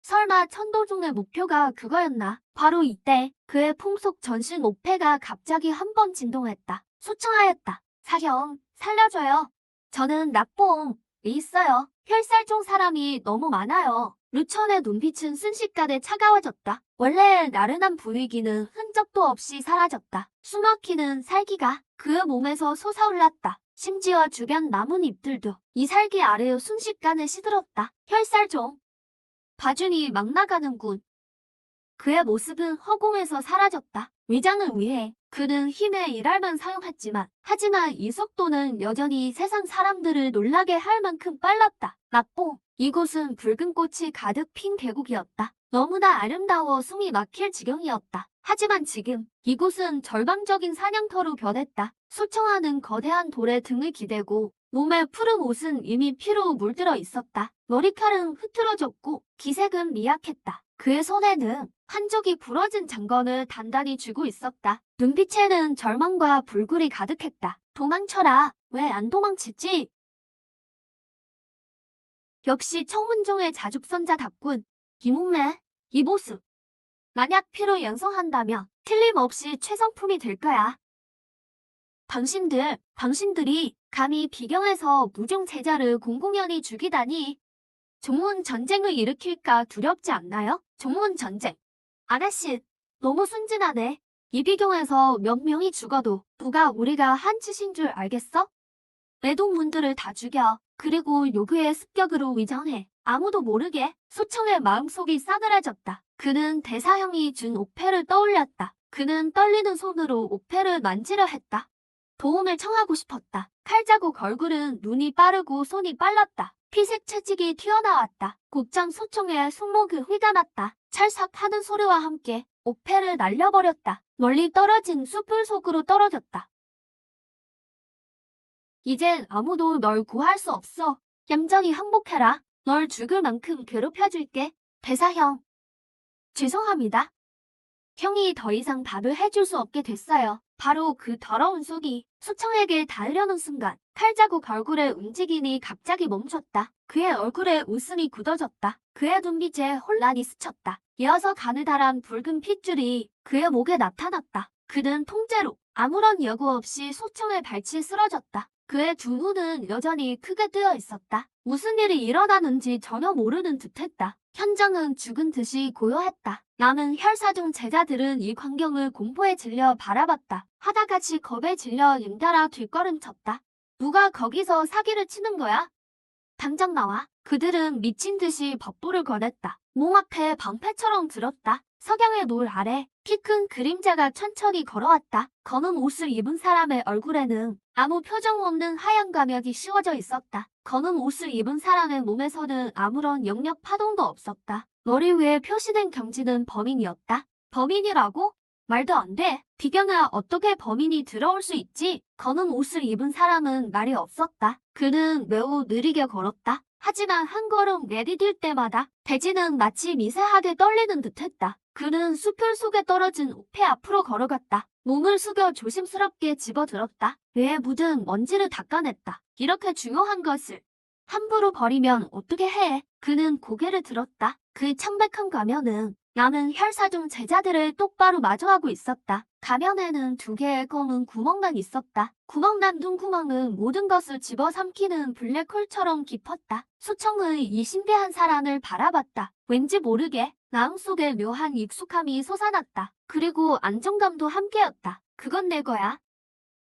설마 천도중의 목표가 그거였나? 바로 이때 그의 풍속 전신 옥패가 갑자기 한 번 진동했다. 소청하였다. 사형, 살려줘요. 저는 낙봉이 있어요. 혈살종 사람이 너무 많아요. 루천의 눈빛은 순식간에 차가워졌다. 원래 나른한 분위기는 흔적도 없이 사라졌다. 숨막히는 살기가 그의 몸에서 솟아올랐다. 심지어 주변 나뭇잎들도 이 살기 아래에 순식간에 시들었다. 혈살종. 바준이 막 나가는군. 그의 모습은 허공에서 사라졌다. 위장을 위해 그는 힘의 일할만 사용했지만 하지만 이 속도는 여전히 세상 사람들을 놀라게 할 만큼 빨랐다. 낙봉. 이곳은 붉은 꽃이 가득 핀 계곡이었다. 너무나 아름다워 숨이 막힐 지경이었다. 하지만 지금 이곳은 절망적인 사냥터로 변했다. 소청하는 거대한 돌에 등을 기대고 몸의 푸른 옷은 이미 피로 물들어 있었다. 머리칼은 흐트러졌고 기색은 미약했다. 그의 손에는 한 쪽이 부러진 장건을 단단히 쥐고 있었다. 눈빛에는 절망과 불굴이 가득했다. 도망쳐라. 왜 안 도망치지? 역시 청문종의 자죽선자답군. 이 몸매, 이 모습. 만약 피로 연성한다면 틀림없이 최성품이 될 거야. 당신들이 감히 비경에서 무중 제자를 공공연히 죽이다니. 종문 전쟁을 일으킬까 두렵지 않나요? 종문 전쟁. 아가씨, 너무 순진하네. 이 비경에서 몇 명이 죽어도 누가 우리가 한 짓인 줄 알겠어? 매동문들을 다 죽여. 그리고 요구의 습격으로 위장해. 아무도 모르게. 소청의 마음속이 싸늘해졌다. 그는 대사형이 준 옥패를 떠올렸다. 그는 떨리는 손으로 옥패를 만지려 했다. 도움을 청하고 싶었다. 칼자국 얼굴은 눈이 빠르고 손이 빨랐다. 피색 채찍이 튀어나왔다. 곧장 소총의 손목을 휘감았다. 찰싹하는 소리와 함께 옥패를 날려버렸다. 멀리 떨어진 숲을 속으로 떨어졌다. 이젠 아무도 널 구할 수 없어. 얌전히 항복해라. 널 죽을 만큼 괴롭혀줄게. 대사형. 죄송합니다. 형이 더 이상 밥을 해줄 수 없게 됐어요. 바로 그 더러운 속이 소청에게 닿으려는 순간 칼자국 얼굴의 움직임이 갑자기 멈췄다. 그의 얼굴에 웃음이 굳어졌다. 그의 눈빛에 혼란이 스쳤다. 이어서 가느다란 붉은 핏줄이 그의 목에 나타났다. 그는 통째로 아무런 여구 없이 소청의 발치에 쓰러졌다. 그의 두 눈은 여전히 크게 뜨여 있었다. 무슨 일이 일어나는지 전혀 모르는 듯했다. 현장은 죽은 듯이 고요했다. 남은 혈사중 제자들은 이 광경을 공포에 질려 바라봤다. 하다같이 겁에 질려 연달아 뒷걸음쳤다. 누가 거기서 사기를 치는 거야? 당장 나와. 그들은 미친 듯이 법도를 거냈다. 몸 앞에 방패처럼 들었다. 석양의 노을 아래 키 큰 그림자가 천천히 걸어왔다. 검은 옷을 입은 사람의 얼굴에는 아무 표정 없는 하얀 감각이 씌워져 있었다. 검은 옷을 입은 사람의 몸에서는 아무런 영역 파동도 없었다. 머리 위에 표시된 경지는 범인이었다. 범인이라고? 말도 안 돼. 비경아, 어떻게 범인이 들어올 수 있지? 검은 옷을 입은 사람은 말이 없었다. 그는 매우 느리게 걸었다. 하지만 한 걸음 내디딜 때마다 대지는 마치 미세하게 떨리는 듯했다. 그는 수풀 속에 떨어진 옥패 앞으로 걸어갔다. 몸을 숙여 조심스럽게 집어들었다. 뇌에 묻은 먼지를 닦아냈다. 이렇게 중요한 것을 함부로 버리면 어떻게 해? 그는 고개를 들었다. 그 창백한 가면은 나는 혈사중 제자들을 똑바로 마주하고 있었다. 가면에는 2개의 검은 구멍만 있었다. 구멍 난 눈구멍은 모든 것을 집어삼키는 블랙홀처럼 깊었다. 수청의 이 신비한 사랑을 바라봤다. 왠지 모르게 마음속에 묘한 익숙함이 솟아났다. 그리고 안정감도 함께였다. 그건 내 거야.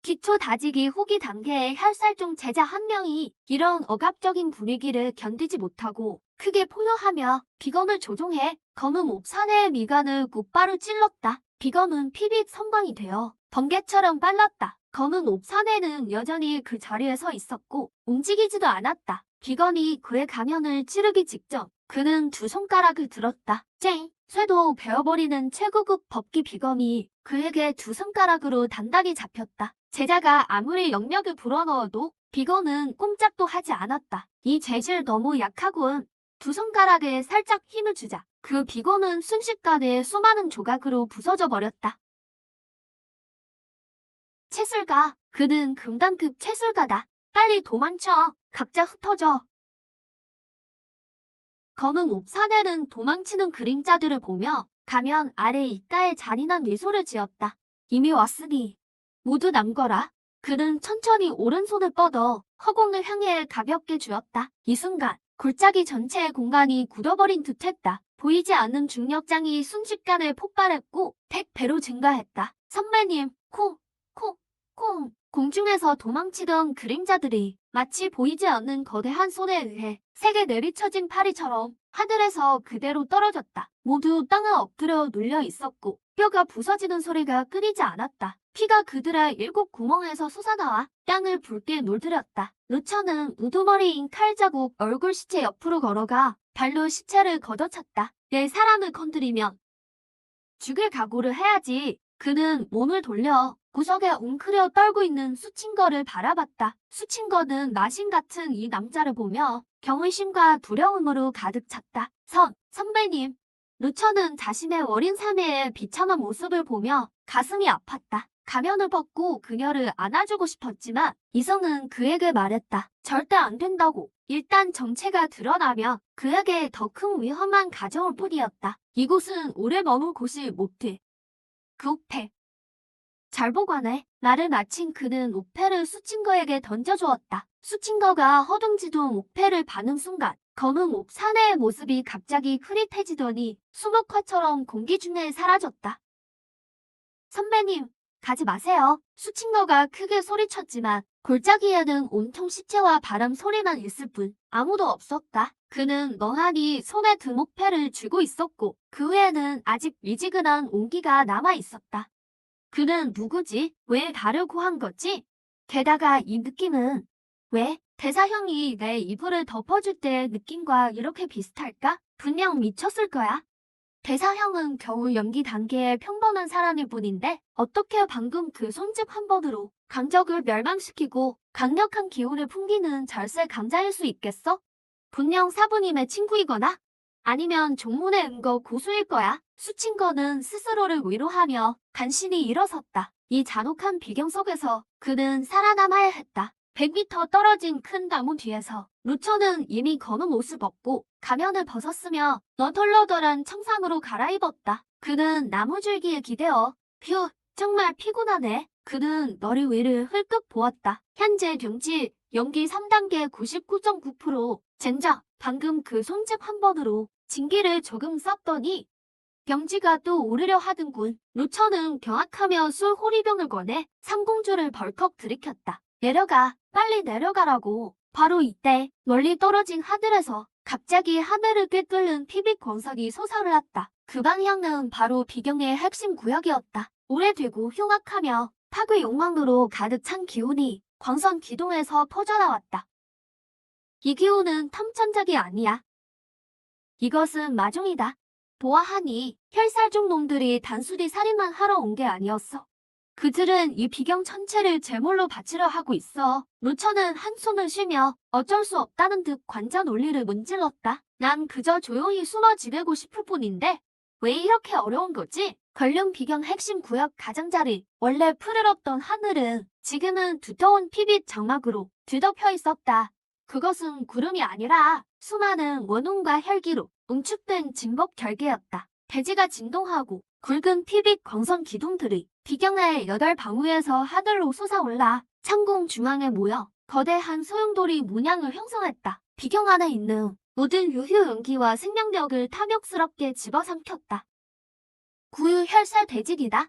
기초 다지기 후기 단계의 혈살중 제자 한 명이 이런 억압적인 분위기를 견디지 못하고 크게 포효하며 비검을 조종해 검은 옥산의 미간을 곧바로 찔렀다. 비검은 피빛 선광이 되어 번개처럼 빨랐다. 검은 옥산에는 여전히 그 자리에 서 있었고 움직이지도 않았다. 비검이 그의 가면을 찌르기 직전 그는 2 손가락을 들었다. 쨍! 쇠도 베어버리는 최고급 법기 비검이 그에게 2 손가락으로 단단히 잡혔다. 제자가 아무리 영력을 불어넣어도 비검은 꼼짝도 하지 않았다. 이 재질 너무 약하군. 2 손가락에 살짝 힘을 주자. 그 비검은 순식간에 수많은 조각으로 부서져 버렸다. 채술가. 그는 금단급 채술가다. 빨리 도망쳐. 각자 흩어져. 검은 옥산에는 도망치는 그림자들을 보며 가면 아래 입가에 잔인한 미소를 지었다. 이미 왔으니 모두 남거라. 그는 천천히 오른손을 뻗어 허공을 향해 가볍게 쥐었다. 이 순간 골짜기 전체의 공간이 굳어버린 듯했다. 보이지 않는 중력장이 순식간에 폭발했고 100배로 증가했다. 선배님, 콩, 콩, 콩. 공중에서 도망치던 그림자들이 마치 보이지 않는 거대한 손에 의해 세게 내리쳐진 파리처럼 하늘에서 그대로 떨어졌다. 모두 땅에 엎드려 눌려 있었고 뼈가 부서지는 소리가 끊이지 않았다. 피가 그들의 7 구멍에서 솟아나와 땅을 붉게 물들였다. 루처는 우두머리인 칼자국 얼굴 시체 옆으로 걸어가 발로 시체를 걷어찼다. 내 사람을 건드리면 죽을 각오를 해야지. 그는 몸을 돌려 구석에 웅크려 떨고 있는 수친거를 바라봤다. 수친거는 마신 같은 이 남자를 보며 경외심과 두려움으로 가득 찼다. 선배님. 루처는 자신의 어린 사내의 비참한 모습을 보며 가슴이 아팠다. 가면을 벗고 그녀를 안아주고 싶었지만 이성은 그에게 말했다. 절대 안 된다고. 일단 정체가 드러나면 그에게 더 큰 위험만 가져올 뿐이었다. 이곳은 오래 머물 곳이 못해. 그 옥패. 잘 보관해. 말을 마친 그는 옥패를 수친거에게 던져주었다. 수친거가 허둥지둥 옥패를 받는 순간 검은 옥 사내의 모습이 갑자기 흐릿해지더니 수묵화처럼 공기 중에 사라졌다. 선배님, 가지 마세요. 수친거가 크게 소리쳤지만 골짜기에는 온통 시체와 바람 소리만 있을 뿐 아무도 없었다. 그는 멍하니 손에 든 옥패를 쥐고 있었고 그 위에는 아직 미지근한 온기가 남아 있었다. 그는 누구지? 왜 나를 구한 거지? 게다가 이 느낌은 왜? 대사형이 내 이불을 덮어줄 때의 느낌과 이렇게 비슷할까? 분명 미쳤을 거야. 대사형은 겨우 연기 단계의 평범한 사람일 뿐인데 어떻게 방금 그 손짓 한 번으로 강적을 멸망시키고 강력한 기운을 풍기는 절세 강자일 수 있겠어? 분명 사부님의 친구이거나 아니면 종문의 은거 고수일 거야. 수친거는 스스로를 위로하며 간신히 일어섰다. 이 잔혹한 비경 속에서 그는 살아남아야 했다. 100m 떨어진 큰 나무 뒤에서 루처는 이미 검은 옷을 벗고 가면을 벗었으며 너덜너덜한 청상으로 갈아입었다. 그는 나무줄기에 기대어 휴, 정말 피곤하네. 그는 머리 위를 흘끗 보았다. 현재 경치 연기 3단계 99.9%. 젠장, 방금 그 손짓 한 번으로 진기를 조금 썼더니 경지가 또 오르려 하는군. 루처는 경악하며 술 호리병을 꺼내 삼공주를 벌컥 들이켰다. 내려가, 빨리 내려가라고. 바로 이때 멀리 떨어진 하늘에서 갑자기 하늘을 꿰뚫는 피빛 광석이 솟아올랐다. 그 방향은 바로 비경의 핵심 구역이었다. 오래되고 흉악하며 파괴 욕망으로 가득 찬 기운이 광선 기둥에서 퍼져나왔다. 이 기운은 탐천작이 아니야. 이것은 마종이다. 보아하니 혈살종 놈들이 단순히 살인만 하러 온 게 아니었어. 그들은 이 비경 전체를 제물로 바치려 하고 있어. 루처는 한숨을 쉬며 어쩔 수 없다는 듯 관자 논리를 문질렀다. 난 그저 조용히 숨어 지내고 싶을 뿐인데 왜 이렇게 어려운 거지? 걸륜 비경 핵심 구역 가장자리. 원래 푸르렀던 하늘은 지금은 두터운 피빛 장막으로 뒤덮여 있었다. 그것은 구름이 아니라 수많은 원혼과 혈기로 응축된 진법 결계였다. 대지가 진동하고 굵은 피빛 광선 기둥들이 비경의 8방울에서 하늘로 솟아올라 창공 중앙에 모여 거대한 소용돌이 문양을 형성했다. 비경 안에 있는 모든 유효 연기와 생명력을 탐욕스럽게 집어삼켰다. 구유 혈살 대직이다.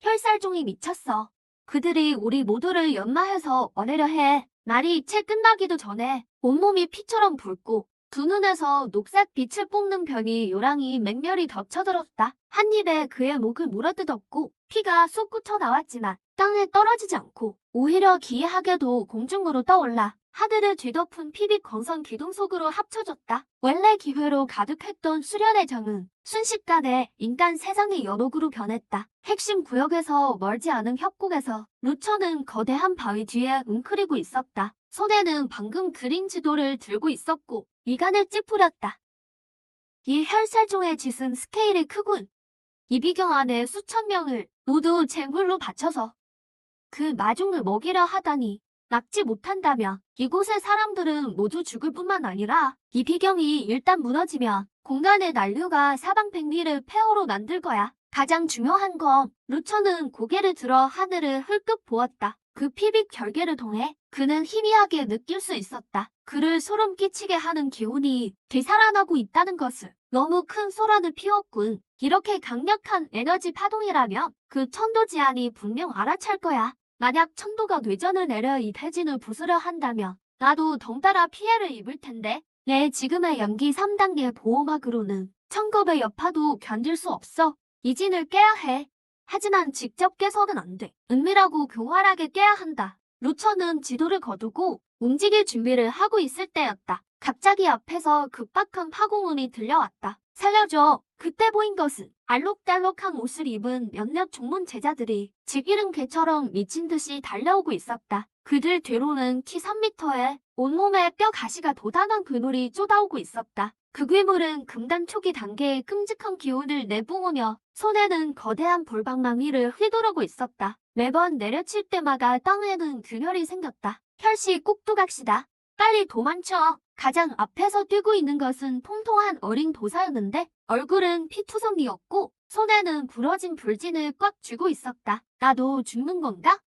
혈살종이 미쳤어. 그들이 우리 모두를 연마해서 어내려 해. 날이 채 끝나기도 전에 온몸이 피처럼 붉고 두 눈에서 녹색 빛을 뿜는 별이 요랑이 맹렬히 덮쳐들었다. 한 입에 그의 목을 물어뜯었고 피가 솟구쳐 나왔지만 땅에 떨어지지 않고 오히려 기이하게도 공중으로 떠올라 하늘을 뒤덮은 피빛 광선 기둥 속으로 합쳐졌다. 원래 기회로 가득했던 수련의 정은 순식간에 인간 세상의 연옥으로 변했다. 핵심 구역에서 멀지 않은 협곡에서 루처는 거대한 바위 뒤에 웅크리고 있었다. 손에는 방금 그린 지도를 들고 있었고 미간을 찌푸렸다. 이 혈살종의 짓은 스케일이 크군. 이 비경 안에 수천 명을 모두 제물로 바쳐서 그 마중을 먹이려 하다니 막지 못한다면 이곳의 사람들은 모두 죽을 뿐만 아니라 이 비경이 일단 무너지면 공간의 난류가 사방백리를 폐허로 만들 거야. 가장 중요한 건 루처는 고개를 들어 하늘을 흘끗 보았다. 그 피빛 결계를 통해 그는 희미하게 느낄 수 있었다. 그를 소름 끼치게 하는 기운이 되살아나고 있다는 것을. 너무 큰 소란을 피웠군. 이렇게 강력한 에너지 파동이라면 그 천도지안이 분명 알아챌 거야. 만약 천도가 뇌전을 내려 이 대진을 부수려 한다면 나도 덩달아 피해를 입을 텐데 내 지금의 연기 3단계 보호막으로는 천겁의 여파도 견딜 수 없어. 이 진을 깨야 해. 하지만 직접 깨서는 안 돼. 은밀하고 교활하게 깨야 한다. 루처는 지도를 거두고 움직일 준비를 하고 있을 때였다. 갑자기 앞에서 급박한 파공음이 들려왔다. 살려줘. 그때 보인 것은 알록달록한 옷을 입은 몇몇 종문 제자들이 지기른 개처럼 미친 듯이 달려오고 있었다. 그들 뒤로는 키 3m에 온몸에 뼈 가시가 돋아난 그물이 쏟아오고 있었다. 그 괴물은 금단 초기 단계의 끔찍한 기운을 내뿜으며 손에는 거대한 볼방망이를 휘두르고 있었다. 매번 내려칠 때마다 땅에는 균열이 생겼다. 혈시 꼭두각시다. 빨리 도망쳐. 가장 앞에서 뛰고 있는 것은 통통한 어린 도사였는데 얼굴은 피투성이었고 손에는 부러진 불진을 꽉 쥐고 있었다. 나도 죽는 건가?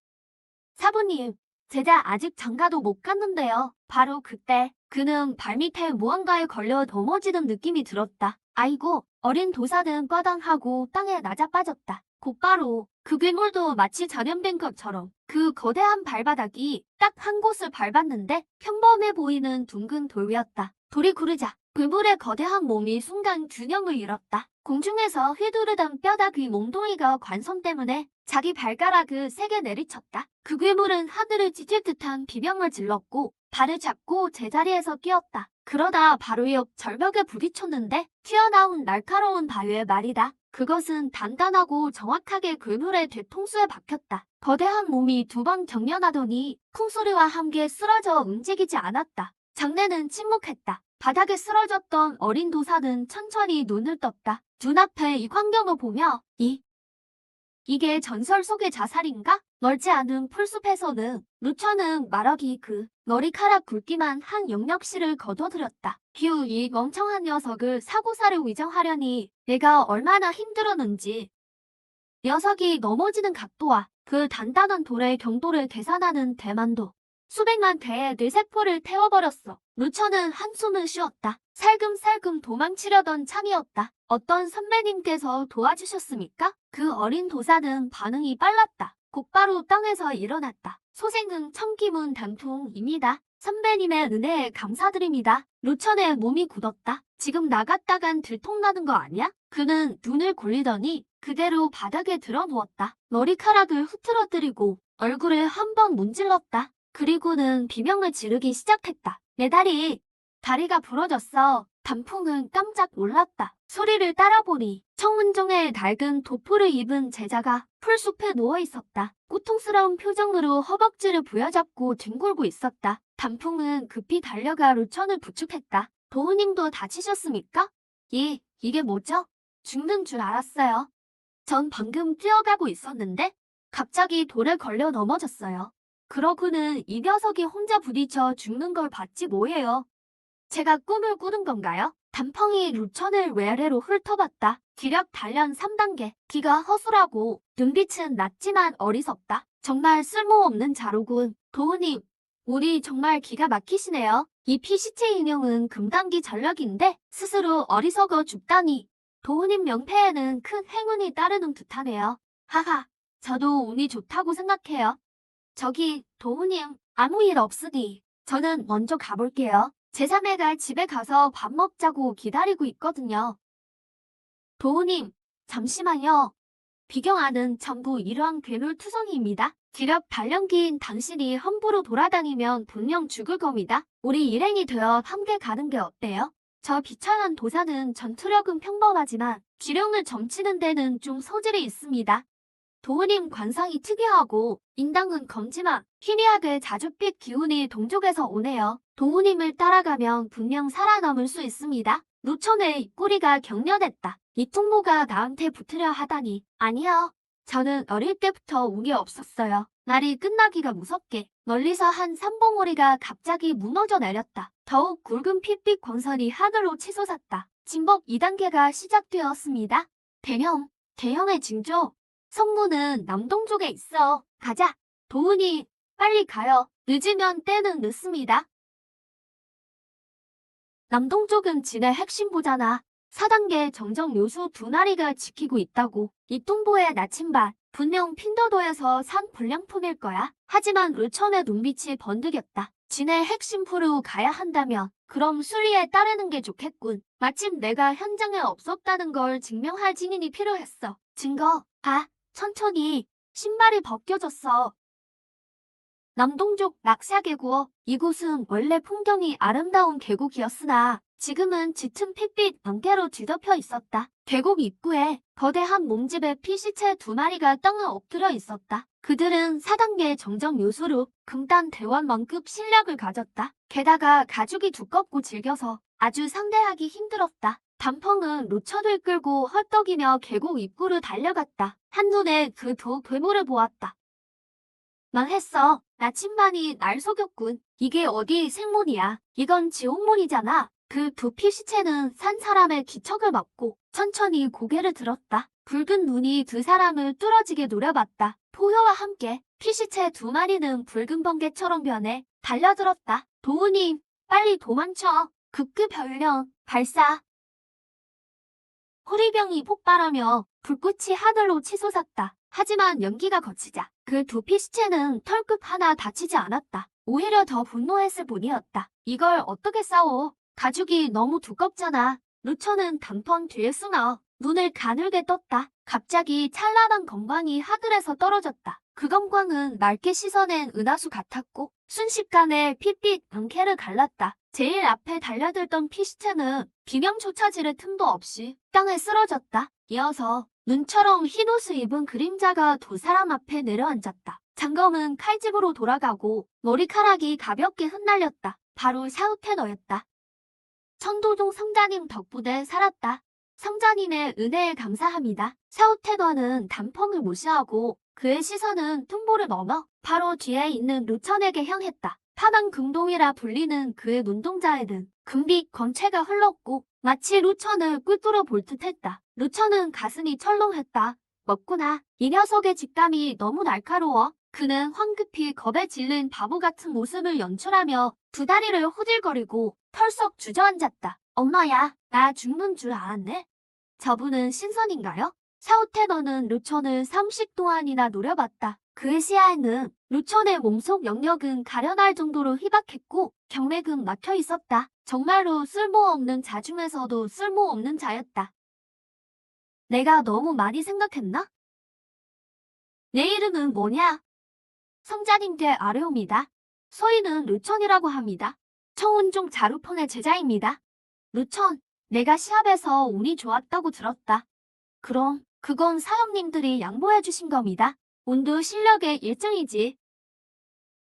사부님, 제자 아직 장가도 못 갔는데요. 바로 그때 그는 발밑에 무언가에 걸려 넘어지는 느낌이 들었다. 아이고, 어린 도사는 꽈당하고 땅에 낮아빠졌다. 곧바로 그 괴물도 마치 전염된 것처럼 그 거대한 발바닥이 딱 한 곳을 밟았는데 평범해 보이는 둥근 돌 위였다. 돌이 구르자 괴물의 거대한 몸이 순간 균형을 잃었다. 공중에서 휘두르던 뼈다귀 몸뚱이가 관성 때문에 자기 발가락을 세게 내리쳤다. 그 괴물은 하늘을 찢을 듯한 비명을 질렀고 발을 잡고 제자리에서 끼었다. 그러다 바로 옆 절벽에 부딪혔는데 튀어나온 날카로운 바위의 말이다. 그것은 단단하고 정확하게 괴물의 뒤통수에 박혔다. 거대한 몸이 두 번 경련하더니 쿵소리와 함께 쓰러져 움직이지 않았다. 장내는 침묵했다. 바닥에 쓰러졌던 어린 도사는 천천히 눈을 떴다. 눈앞에 이 광경을 보며 이게 전설 속의 자살인가? 멀지 않은 풀숲에서는 루처는 말하기 그 머리카락 굵기만 한 영역실을 거둬들였다. 휴, 이 멍청한 녀석을 사고사를 위장하려니 내가 얼마나 힘들었는지. 녀석이 넘어지는 각도와 그 단단한 돌의 경도를 계산하는 대만도 수백만 대의 뇌세포를 태워버렸어. 루처는 한숨을 쉬었다. 살금살금 도망치려던 참이었다. 어떤 선배님께서 도와주셨습니까? 그 어린 도사는 반응이 빨랐다. 곧바로 땅에서 일어났다. 소생은 청기문 단풍입니다. 선배님의 은혜에 감사드립니다. 루처의 몸이 굳었다. 지금 나갔다간 들통나는 거 아니야? 그는 눈을 굴리더니 그대로 바닥에 드러누웠다. 머리카락을 흐트러뜨리고 얼굴을 한 번 문질렀다. 그리고는 비명을 지르기 시작했다. 내 다리가 부러졌어. 단풍은 깜짝 놀랐다. 소리를 따라보니 청운종의 낡은 도포를 입은 제자가 풀숲에 누워있었다. 고통스러운 표정으로 허벅지를 부여잡고 뒹굴고 있었다. 단풍은 급히 달려가 루처를 부축했다. 도우님도 다치셨습니까? 이게 뭐죠? 죽는 줄 알았어요. 전 방금 뛰어가고 있었는데 갑자기 돌에 걸려 넘어졌어요. 그러고는 이 녀석이 혼자 부딪혀 죽는 걸 봤지 뭐예요. 제가 꿈을 꾸는 건가요? 단펑이 루처를 외래로 훑어봤다. 기력 단련 3단계. 기가 허술하고 눈빛은 낮지만 어리석다. 정말 쓸모없는 자로군. 도우님, 우리 정말 기가 막히시네요. 이 피시체 인형은 금단기 전력인데 스스로 어리석어 죽다니. 도우님 명패에는 큰 행운이 따르는 듯하네요. 하하, 저도 운이 좋다고 생각해요. 저기, 도우님, 아무 일 없으니 저는 먼저 가볼게요. 제3회가 집에 가서 밥 먹자고 기다리고 있거든요. 도우님, 잠시만요. 비경아는 전부 이러한 괴물투성이입니다. 기력 발령기인 당신이 함부로 돌아다니면 분명 죽을 겁니다. 우리 일행이 되어 함께 가는 게 어때요? 저 비천한 도사는 전투력은 평범하지만 기령을 점치는 데는 좀 소질이 있습니다. 도우님 관상이 특이하고 인당은 검지만 희미하게 자줏빛 기운이 동족에서 오네요. 도우님을 따라가면 분명 살아남을 수 있습니다. 노천의 입꼬리가 격렬했다. 이 통모가 나한테 붙으려 하다니. 아니요. 저는 어릴 때부터 운이 없었어요. 날이 끝나기가 무섭게 멀리서 한 삼봉오리가 갑자기 무너져 내렸다. 더욱 굵은 핏빛 광선이 하늘로 치솟았다. 진법 2단계가 시작되었습니다. 대형의 징조. 성문은 남동쪽에 있어. 가자. 도훈이, 빨리 가요. 늦으면 때는 늦습니다. 남동쪽은 진의 핵심부잖아. 4단계 정정 요수 2마리가 지키고 있다고. 이 뚱보의 나침반. 분명 핀도도에서 산 불량품일 거야. 하지만 루천의 눈빛이 번득였다. 진의 핵심부로 가야 한다면 그럼 수리에 따르는 게 좋겠군. 마침 내가 현장에 없었다는 걸 증명할 증인이 필요했어. 증거. 봐. 천천히. 신발이 벗겨졌어. 남동쪽 낙사계곡. 이곳은 원래 풍경이 아름다운 계곡이었으나 지금은 짙은 핏빛 안개로 뒤덮여 있었다. 계곡 입구에 거대한 몸집의 피시체 2마리가 땅에 엎드려 있었다. 그들은 4단계 정정 요수로 금단 대원만급 실력을 가졌다. 게다가 가죽이 두껍고 질겨서 아주 상대하기 힘들었다. 단펑은 로천을 끌고 헐떡이며 계곡 입구로 달려갔다. 한눈에 그 두 괴물을 보았다. 망했어. 나침반이 날 속였군. 이게 어디 생문이야. 이건 지옥문이잖아. 그 두 피시체는 산 사람의 기척을 막고 천천히 고개를 들었다. 붉은 눈이 두 사람을 뚫어지게 노려봤다. 포효와 함께 피시체 2마리는 붉은 번개처럼 변해 달려들었다. 도우님, 빨리 도망쳐. 급급 변령, 발사. 호리병이 폭발하며 불꽃이 하늘로 치솟았다. 하지만 연기가 거치자 그 두 피시체는 털끝 하나 다치지 않았다. 오히려 더 분노했을 뿐이었다. 이걸 어떻게 싸워? 가죽이 너무 두껍잖아. 루천은 단펑 뒤에 숨어 눈을 가늘게 떴다. 갑자기 찬란한 검광이 하늘에서 떨어졌다. 그 검광은 맑게 씻어낸 은하수 같았고 순식간에 핏빛 안개를 갈랐다. 제일 앞에 달려들던 피시체는 비명조차 지를 틈도 없이 땅에 쓰러졌다. 이어서 눈처럼 흰옷을 입은 그림자가 두 사람 앞에 내려앉았다. 장검은 칼집으로 돌아가고 머리카락이 가볍게 흩날렸다. 바로 샤우테너였다. 천도동 성자님 덕분에 살았다. 성자님의 은혜에 감사합니다. 샤우테너는 단펑을 무시하고 그의 시선은 퉁보를 넘어 바로 뒤에 있는 루천에게 향했다. 파만 금동이라 불리는 그의 눈동자에는 금빛 광채가 흘렀고 마치 루천을 꿰뚫어 볼 듯했다. 루천은 가슴이 철렁했다. 먹구나. 이 녀석의 직감이 너무 날카로워. 그는 황급히 겁에 질린 바보 같은 모습을 연출하며 두 다리를 호들거리고 털썩 주저앉았다. 엄마야, 나 죽는 줄 알았네. 저분은 신선인가요? 샤우테너는 루천을 30 동안이나 노려봤다. 그의 시야에는 루천의 몸속 영역은 가련할 정도로 희박했고 경맥은 막혀 있었다. 정말로 쓸모없는 자 중에서도 쓸모없는 자였다. 내가 너무 많이 생각했나? 내 이름은 뭐냐? 성자님께 아뢰옵니다. 소인은 루천이라고 합니다. 청운종 자루폰의 제자입니다. 루천, 내가 시합에서 운이 좋았다고 들었다. 그럼 그건 사형님들이 양보해 주신 겁니다. 운도 실력의 일정이지.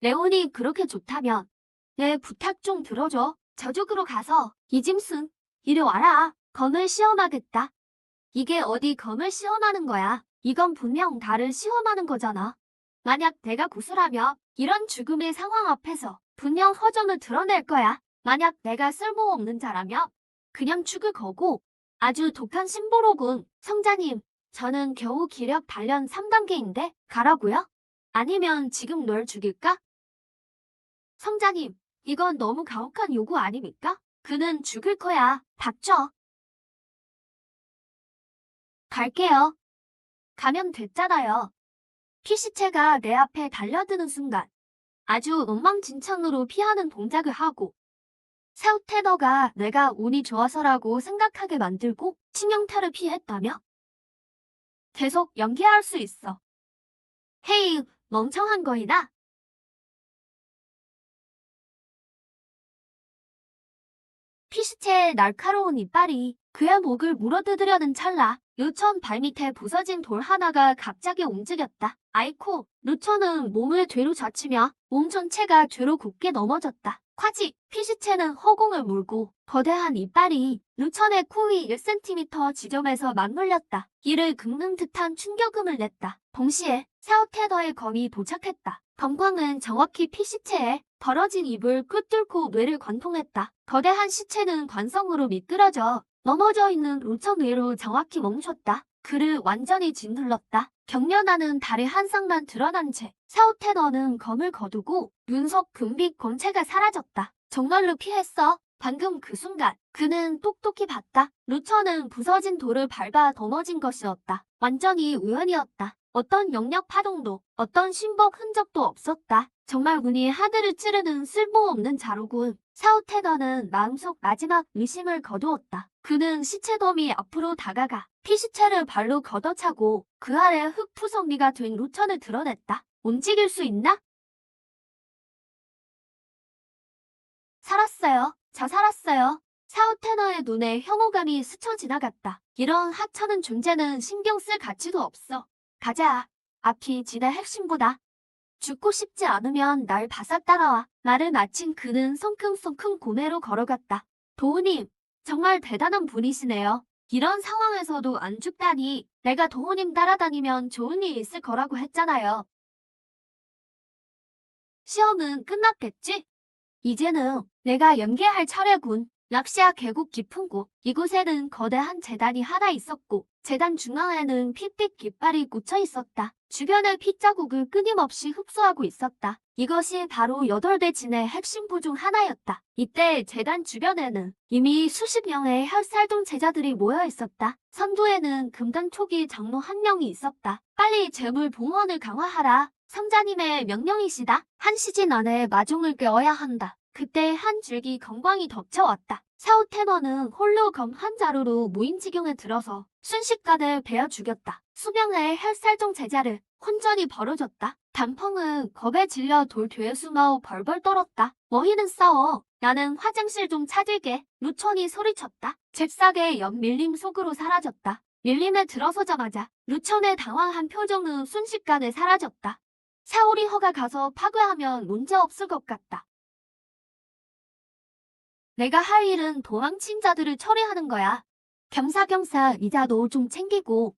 레온이 그렇게 좋다면 내 부탁 좀 들어줘. 저쪽으로 가서 이짐승, 이리 와라. 검을 시험하겠다. 이게 어디 검을 시험하는 거야. 이건 분명 나를 시험하는 거잖아. 만약 내가 구슬하며 이런 죽음의 상황 앞에서 분명 허점을 드러낼 거야. 만약 내가 쓸모없는 자라면 그냥 죽을 거고 아주 독한 심보로군. 성자님, 저는 겨우 기력 단련 3단계인데 가라고요? 아니면 지금 널 죽일까? 성자님, 이건 너무 가혹한 요구 아닙니까? 그는 죽을 거야. 닥쳐. 갈게요. 가면 됐잖아요. 피시체가 내 앞에 달려드는 순간 아주 엉망진창으로 피하는 동작을 하고 샤우테너가 내가 운이 좋아서라고 생각하게 만들고 치명타를 피했다며? 계속 연기할 수 있어. 헤이, 멍청한 거이나? 피시체의 날카로운 이빨이 그의 목을 물어뜯으려는 찰나 루천 발밑에 부서진 돌 하나가 갑자기 움직였다. 아이코, 루천은 몸을 뒤로 젖히며 몸 전체가 뒤로 굽게 넘어졌다. 콰지, 피시체는 허공을 물고 거대한 이빨이 루천의 코 위 1cm 지점에서 맞물렸다. 이를 긁는 듯한 충격음을 냈다. 동시에 샤우테너의 검이 도착했다. 검광은 정확히 피시체에 벌어진 입을 꿰뚫고 뇌를 관통했다. 거대한 시체는 관성으로 미끄러져 넘어져 있는 루천 위로 정확히 멈췄다. 그를 완전히 짓눌렀다. 경련하는 다리 한 쌍만 드러난 채 샤우테너는 검을 거두고 눈속 금빛 권체가 사라졌다. 정말로 피했어. 방금 그 순간 그는 똑똑히 봤다. 루천은 부서진 돌을 밟아 넘어진 것이었다. 완전히 우연이었다. 어떤 영역 파동도 어떤 신복 흔적도 없었다. 정말 운이 하늘을 찌르는 쓸모없는 자루군. 샤우테너는 마음속 마지막 의심을 거두었다. 그는 시체더미 앞으로 다가가 피시체를 발로 걷어차고 그 아래 흙푸성리가 된 루천을 드러냈다. 움직일 수 있나? 살았어요. 저 살았어요. 샤우테너의 눈에 혐오감이 스쳐 지나갔다. 이런 하찮은 존재는 신경 쓸 가치도 없어. 가자. 앞이 지의 핵심보다. 죽고 싶지 않으면 날 바싹 따라와. 말을 마친 그는 성큼성큼 고뇌로 걸어갔다. 도우님, 정말 대단한 분이시네요. 이런 상황에서도 안 죽다니. 내가 도우님 따라다니면 좋은 일 있을 거라고 했잖아요. 시험은 끝났겠지? 이제는 내가 연기할 차례군. 락시아 계곡 깊은 곳. 이곳에는 거대한 재단이 하나 있었고 재단 중앙에는 핏빛 깃발이 꽂혀 있었다. 주변의 핏자국을 끊임없이 흡수하고 있었다. 이것이 바로 8대 진의 핵심부 중 하나였다. 이때 재단 주변에는 이미 수십 명의 혈살동 제자들이 모여 있었다. 선두에는 금단 초기 장로 한 명이 있었다. 빨리 재물 봉헌을 강화하라. 성자님의 명령이시다. 한 시즌 안에 마종을 깨어야 한다. 그때 한 줄기 검광이 덮쳐왔다. 샤우테너는 홀로 검 한 자루로 무인지경에 들어서 순식간에 베어 죽였다. 수명의 혈살종 제자를 혼전이 벌어졌다. 단펑은 겁에 질려 돌 뒤에 숨어 벌벌 떨었다. 너희는 싸워. 나는 화장실 좀 찾을게. 루천이 소리쳤다. 잽싸게 옆 밀림 속으로 사라졌다. 밀림에 들어서자마자 루천의 당황한 표정은 순식간에 사라졌다. 사울이 허가 가서 파괴하면 문제없을 것 같다. 내가 할 일은 도망친 자들을 처리하는 거야. 겸사겸사 이자도 좀 챙기고.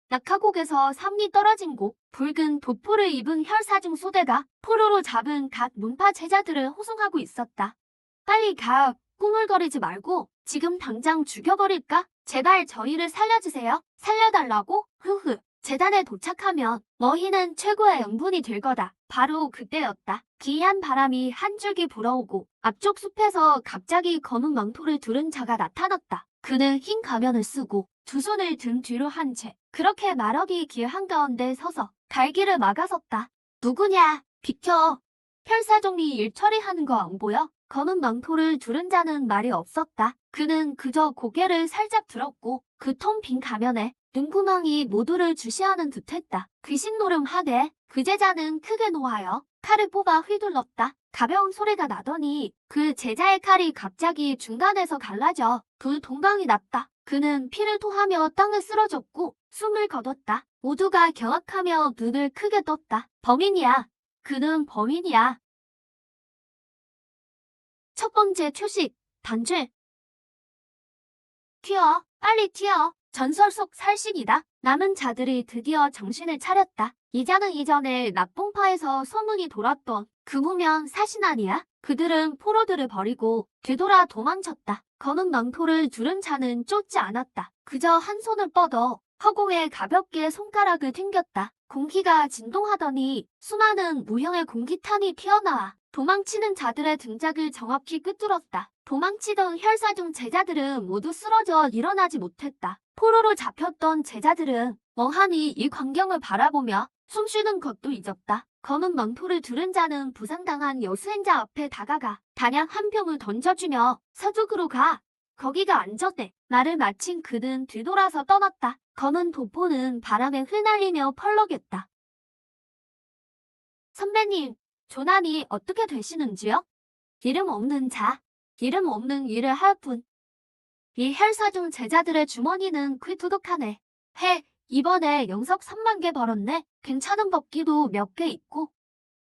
낙하곡에서 삼리 떨어진 곳, 붉은 도포를 입은 혈사중 소대가 포로로 잡은 각 문파 제자들을 호송하고 있었다. 빨리 가, 꾸물거리지 말고 지금 당장 죽여버릴까? 제발 저희를 살려주세요. 살려달라고? 흐흐. 재단에 도착하면 너희는 최고의 영분이 될 거다. 바로 그때였다. 기이한 바람이 한 줄기 불어오고 앞쪽 숲에서 갑자기 검은 망토를 두른 자가 나타났다. 그는 흰 가면을 쓰고 두 손을 등 뒤로 한 채 그렇게 마럭이 길 한가운데 서서 갈길을 막아섰다. 누구냐? 비켜. 혈사종이 일 처리하는 거 안 보여? 검은 망토를 두른 자는 말이 없었다. 그는 그저 고개를 살짝 들었고 그 텅 빈 가면에 눈구멍이 모두를 주시하는 듯했다. 귀신 노름하되 그 제자는 크게 노하여 칼을 뽑아 휘둘렀다. 가벼운 소리가 나더니 그 제자의 칼이 갑자기 중간에서 갈라져 두 동강이 났다. 그는 피를 토하며 땅에 쓰러졌고 숨을 거뒀다. 모두가 경악하며 눈을 크게 떴다. 범인이야. 그는 범인이야. 첫 번째 초식, 단죄. 튀어, 빨리 튀어. 전설 속 살신이다. 남은 자들이 드디어 정신을 차렸다. 이자는 이전에 낙봉파에서 소문이 돌았던 그 무명 사신 아니야? 그들은 포로들을 버리고 되돌아 도망쳤다. 검은 망토를 두른 자는 쫓지 않았다. 그저 한 손을 뻗어 허공에 가볍게 손가락을 튕겼다. 공기가 진동하더니 수많은 무형의 공기탄이 튀어나와 도망치는 자들의 등짝을 정확히 꿰뚫었다. 도망치던 혈사중 제자들은 모두 쓰러져 일어나지 못했다. 포로로 잡혔던 제자들은 멍하니 이 광경을 바라보며 숨쉬는 것도 잊었다. 검은 망토를 두른 자는 부상당한 여수행자 앞에 다가가 단약 한 병을 던져주며 서쪽으로 가. 거기가 안전해. 말을 마친 그는 뒤돌아서 떠났다. 검은 도포는 바람에 휘날리며 펄럭였다. 선배님, 조난이 어떻게 되시는지요? 이름 없는 자, 이름 없는 일을 할 뿐. 이 헬사중 제자들의 주머니는 퀴투둑하네. 이번에 영석 3만 개 벌었네. 괜찮은 법기도 몇 개 있고.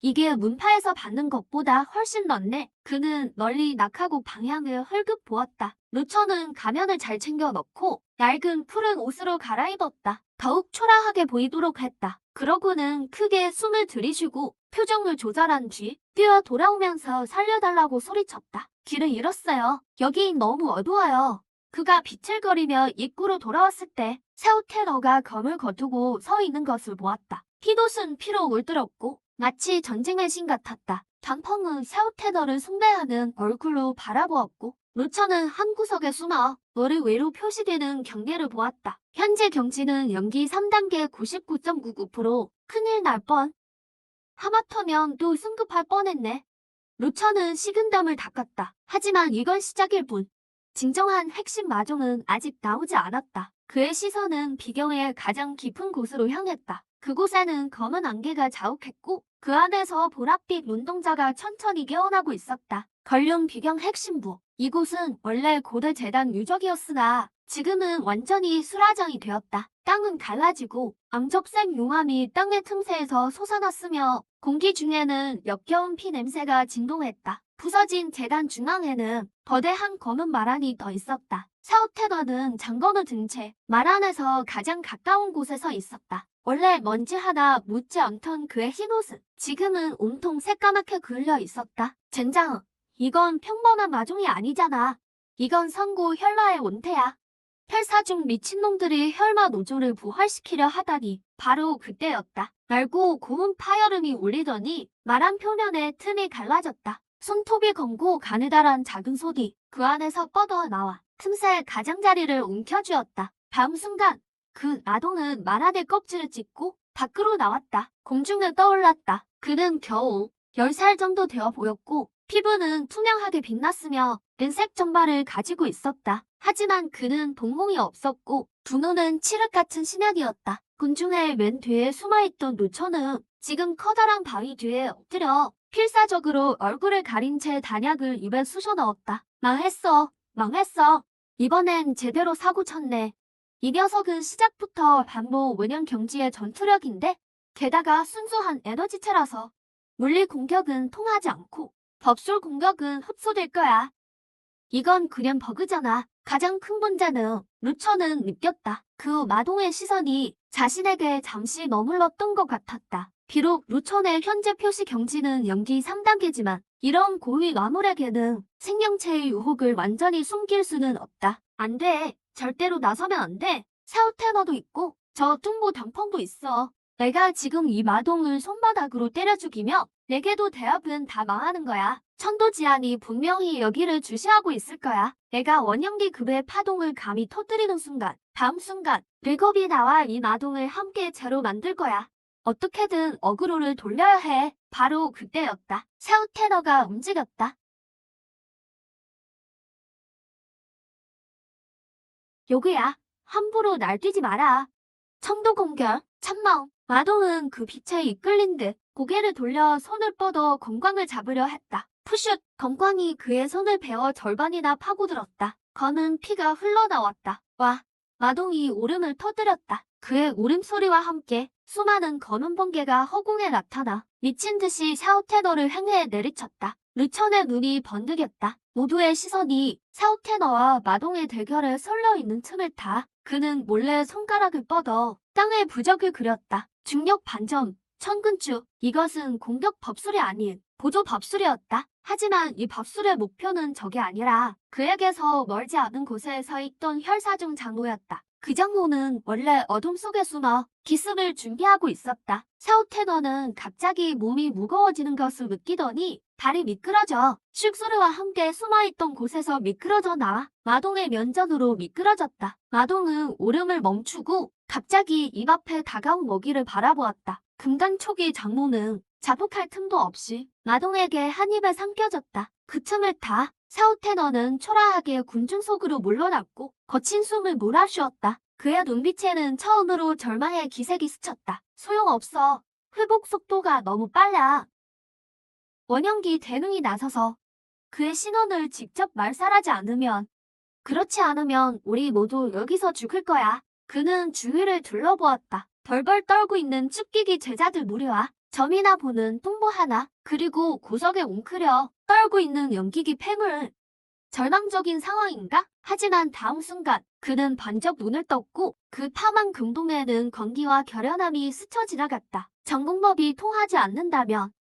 이게 문파에서 받는 것보다 훨씬 낫네. 그는 멀리 낙하곡 방향을 흘끗 보았다. 루처는 가면을 잘 챙겨 넣고 낡은 푸른 옷으로 갈아입었다. 더욱 초라하게 보이도록 했다. 그러고는 크게 숨을 들이쉬고 표정을 조절한 뒤 뛰어 돌아오면서 살려달라고 소리쳤다. 길을 잃었어요. 여기 너무 어두워요. 그가 비틀거리며 입구로 돌아왔을 때 샤우테러가 검을 거두고 서 있는 것을 보았다. 핏옷은 피로 물들었고 마치 전쟁의 신 같았다. 단펑은 샤우테러를 숭배하는 얼굴로 바라보았고 루처는 한 구석에 숨어 머리 위로 표시되는 경계를 보았다. 현재 경지는 연기 3단계 99.99%. 큰일 날 뻔. 하마터면 또 승급할 뻔했네. 루처는 식은땀을 닦았다. 하지만 이건 시작일 뿐. 진정한 핵심 마종은 아직 나오지 않았다. 그의 시선은 비경의 가장 깊은 곳으로 향했다. 그곳에는 검은 안개가 자욱했고 그 안에서 보랏빛 눈동자가 천천히 깨어나고 있었다. 걸륜 비경 핵심부. 이곳은 원래 고대 재단 유적이었으나 지금은 완전히 수라장이 되었다. 땅은 갈라지고 암적색 용암이 땅의 틈새에서 솟아났으며 공기 중에는 역겨운 피 냄새가 진동했다. 부서진 재단 중앙에는 거대한 검은 마란이 떠 있었다. 샤우테더는 장건을 든 채 마란에서 가장 가까운 곳에 서 있었다. 원래 먼지 하나 묻지 않던 그의 흰옷은 지금은 온통 새까맣게 그을려 있었다. 젠장, 이건 평범한 마종이 아니잖아. 이건 선고 혈마의 원태야. 혈사중 미친놈들이 혈마 노조를 부활시키려 하다니 바로 그때였다. 맑고 고운 파열음이 울리더니 마란 표면에 틈이 갈라졌다. 손톱이 검고 가느다란 작은 손이 그 안에서 뻗어 나와 틈새 가장자리를 움켜쥐었다. 다음 순간 그 아동은 마란의 껍질을 찢고 밖으로 나왔다. 공중에 떠올랐다. 그는 겨우 10살 정도 되어 보였고 피부는 투명하게 빛났으며 은색 정발을 가지고 있었다. 하지만 그는 동공이 없었고 두 눈은 칠흑 같은 심연이었다. 군중의 맨 뒤에 숨어있던 루처는 지금 커다란 바위 뒤에 엎드려 필사적으로 얼굴을 가린 채 단약을 입에 쑤셔 넣었다. 망했어. 이번엔 제대로 사고 쳤네. 이 녀석은 시작부터 반복 원형 경지의 전투력인데 게다가 순수한 에너지체라서 물리 공격은 통하지 않고 법술 공격은 흡수될 거야. 이건 그냥 버그잖아. 가장 큰 문제는 루처는 느꼈다. 그 마동의 시선이 자신에게 잠시 머물렀던 것 같았다. 비록 루처의 현재 표시 경지는 연기 3단계지만 이런 고위 마물에게는 생명체의 유혹을 완전히 숨길 수는 없다. 안 돼. 절대로 나서면 안 돼. 샤우테너도 있고 저 뚱보 단펑도 있어. 내가 지금 이 마동을 손바닥으로 때려 죽이며 내게도 대업은 다 망하는 거야. 천도지안이 분명히 여기를 주시하고 있을 거야. 내가 원형기 급의 파동을 감히 터뜨리는 순간, 다음 순간 늙업이 나와 이 마동을 함께 제로 만들 거야. 어떻게든 어그로를 돌려야 해. 바로 그때였다. 샤우테너가 움직였다. 요구야. 함부로 날뛰지 마라. 청도 공격, 참마음. 마동은 그 빛에 이끌린 듯 고개를 돌려 손을 뻗어 검광을 잡으려 했다. 푸슛! 검광이 그의 손을 베어 절반이나 파고들었다. 검은 피가 흘러나왔다. 와! 마동이 울음을 터뜨렸다. 그의 울음소리와 함께 수많은 검은 번개가 허공에 나타나 미친 듯이 샤우테너를 향해 내리쳤다. 루천의 눈이 번득였다. 모두의 시선이 샤우테너와 마동의 대결에 쏠려있는 틈을 타 그는 몰래 손가락을 뻗어 땅에 부적을 그렸다. 중력 반점, 천근추. 이것은 공격 법술이 아닌 보조 법술이었다. 하지만 이 밥술의 목표는 저게 아니라 그에게서 멀지 않은 곳에 서 있던 혈사중 장로였다. 그 장로는 원래 어둠 속에 숨어 기습을 준비하고 있었다. 샤우테너는 갑자기 몸이 무거워지는 것을 느끼더니 발이 미끄러져 슉소르와 함께 숨어있던 곳에서 미끄러져 나와 마동의 면전으로 미끄러졌다. 마동은 오름을 멈추고 갑자기 입 앞에 다가온 먹이를 바라보았다. 금강초기 장로는 자폭할 틈도 없이 마동에게 한 입에 삼켜졌다. 그 틈을 타 샤우테너는 초라하게 군중 속으로 물러났고 거친 숨을 몰아쉬었다. 그의 눈빛에는 처음으로 절망의 기색이 스쳤다. 소용없어. 회복 속도가 너무 빨라. 원영기 대능이 나서서 그의 신원을 직접 말살하지 않으면, 그렇지 않으면 우리 모두 여기서 죽을 거야. 그는 주위를 둘러보았다. 벌벌 떨고 있는 쭈끼기 제자들 무리와 점이나 보는 통보 하나, 그리고 구석에 웅크려 떨고 있는 연기기 팽을. 절망적인 상황인가? 하지만 다음 순간 그는 번쩍 눈을 떴고 그 파만 금동에는 건기와 결연함이 스쳐 지나갔다. 전공법이 통하지 않는다면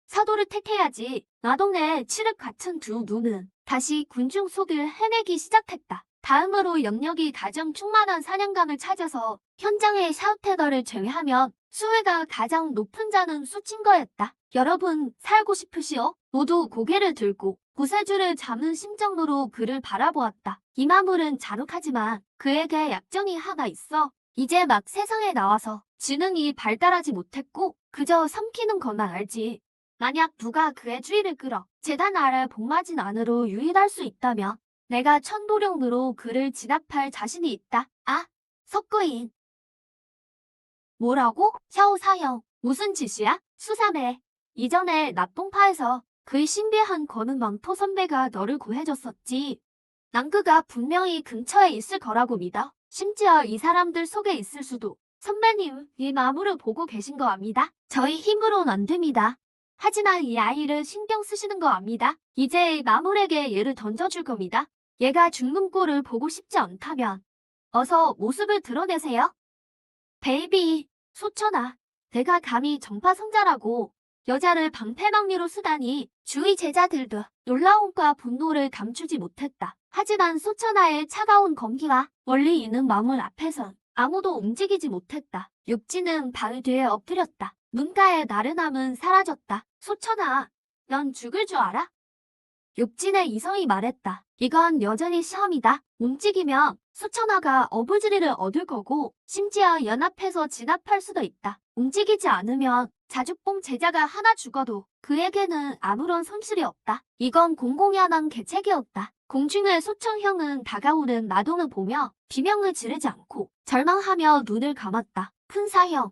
사도를 택해야지. 마동의 칠흑 같은 두 눈은 다시 군중 속을 헤매기 시작했다. 다음으로 영역이 가장 충만한 사냥감을 찾아서 현장의 샤우테너를 제외하면 수위가 가장 높은 자는 수친거였다. 여러분 살고 싶으시오? 모두 고개를 들고 구세주를 잡는 심정으로 그를 바라보았다. 이마물은 잔혹하지만 그에게 약점이 하나 있어. 이제 막 세상에 나와서 지능이 발달하지 못했고 그저 삼키는 것만 알지. 만약 누가 그의 주의를 끌어 재단 아래 복마진 안으로 유인할 수 있다면 내가 천도령으로 그를 진압할 자신이 있다. 아, 석구인. 뭐라고? 샤오사형. 무슨 짓이야? 수사매. 이전에 낙동파에서 그의 신비한 거는 망토 선배가 너를 구해줬었지. 난 그가 분명히 근처에 있을 거라고 믿어. 심지어 이 사람들 속에 있을 수도. 선배님, 이 마물을 보고 계신 거 압니다. 저희 힘으로는 안 됩니다. 하지만 이 아이를 신경 쓰시는 거 압니다. 이제 마물에게 얘를 던져줄 겁니다. 얘가 죽는 꼴을 보고 싶지 않다면 어서 모습을 드러내세요. 베이비, 소천아, 내가 감히 정파성자라고 여자를 방패막리로 쓰다니. 주위 제자들도 놀라움과 분노를 감추지 못했다. 하지만 소천아의 차가운 검기와 멀리 있는 마물 앞에선 아무도 움직이지 못했다. 육지는 바위 뒤에 엎드렸다. 눈가의 나른함은 사라졌다. 소천아, 넌 죽을 줄 알아? 육진의 이성이 말했다. 이건 여전히 시험이다. 움직이면 소천아가 어부지리를 얻을 거고 심지어 연합해서 진압할 수도 있다. 움직이지 않으면 자죽봉 제자가 하나 죽어도 그에게는 아무런 손실이 없다. 이건 공공연한 계책이었다. 공중의 소천형은 다가오는 마동을 보며 비명을 지르지 않고 절망하며 눈을 감았다. 큰사형.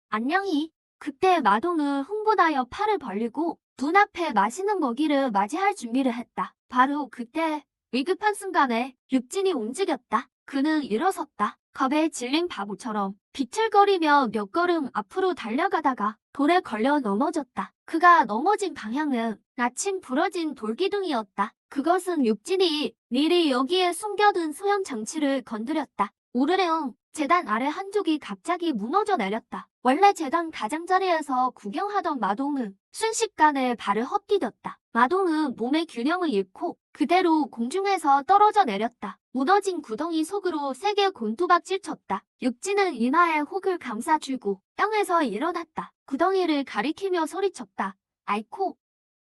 안녕히. 그때 마동은 흥분하여 팔을 벌리고 눈앞에 맛있는 먹이를 맞이할 준비를 했다. 바로 그때 위급한 순간에 육진이 움직였다. 그는 일어섰다. 겁에 질린 바보처럼 비틀거리며 몇 걸음 앞으로 달려가다가 돌에 걸려 넘어졌다. 그가 넘어진 방향은 나침 부러진 돌기둥이었다. 그것은 육진이 미리 여기에 숨겨둔 소형 장치를 건드렸다. 오르래응. 재단 아래 한쪽이 갑자기 무너져 내렸다. 원래 재단 가장자리에서 구경하던 마동은 순식간에 발을 헛디뎠다. 마동은 몸의 균형을 잃고 그대로 공중에서 떨어져 내렸다. 무너진 구덩이 속으로 세게 곤두박질 쳤다. 육지는 이마에 혹을 감싸쥐고 땅에서 일어났다. 구덩이를 가리키며 소리쳤다. 아이코,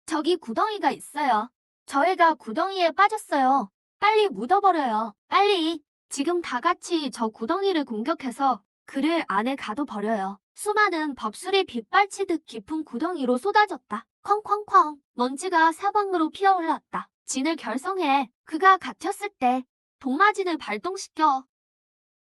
저기 구덩이가 있어요. 저 애가 구덩이에 빠졌어요. 빨리 묻어버려요. 빨리. 지금 다 같이 저 구덩이를 공격해서 그를 안에 가둬버려요. 수많은 법술이 빗발치듯 깊은 구덩이로 쏟아졌다. 쾅쾅쾅. 먼지가 사방으로 피어올랐다. 진을 결성해. 그가 갇혔을 때 동마진을 발동시켜.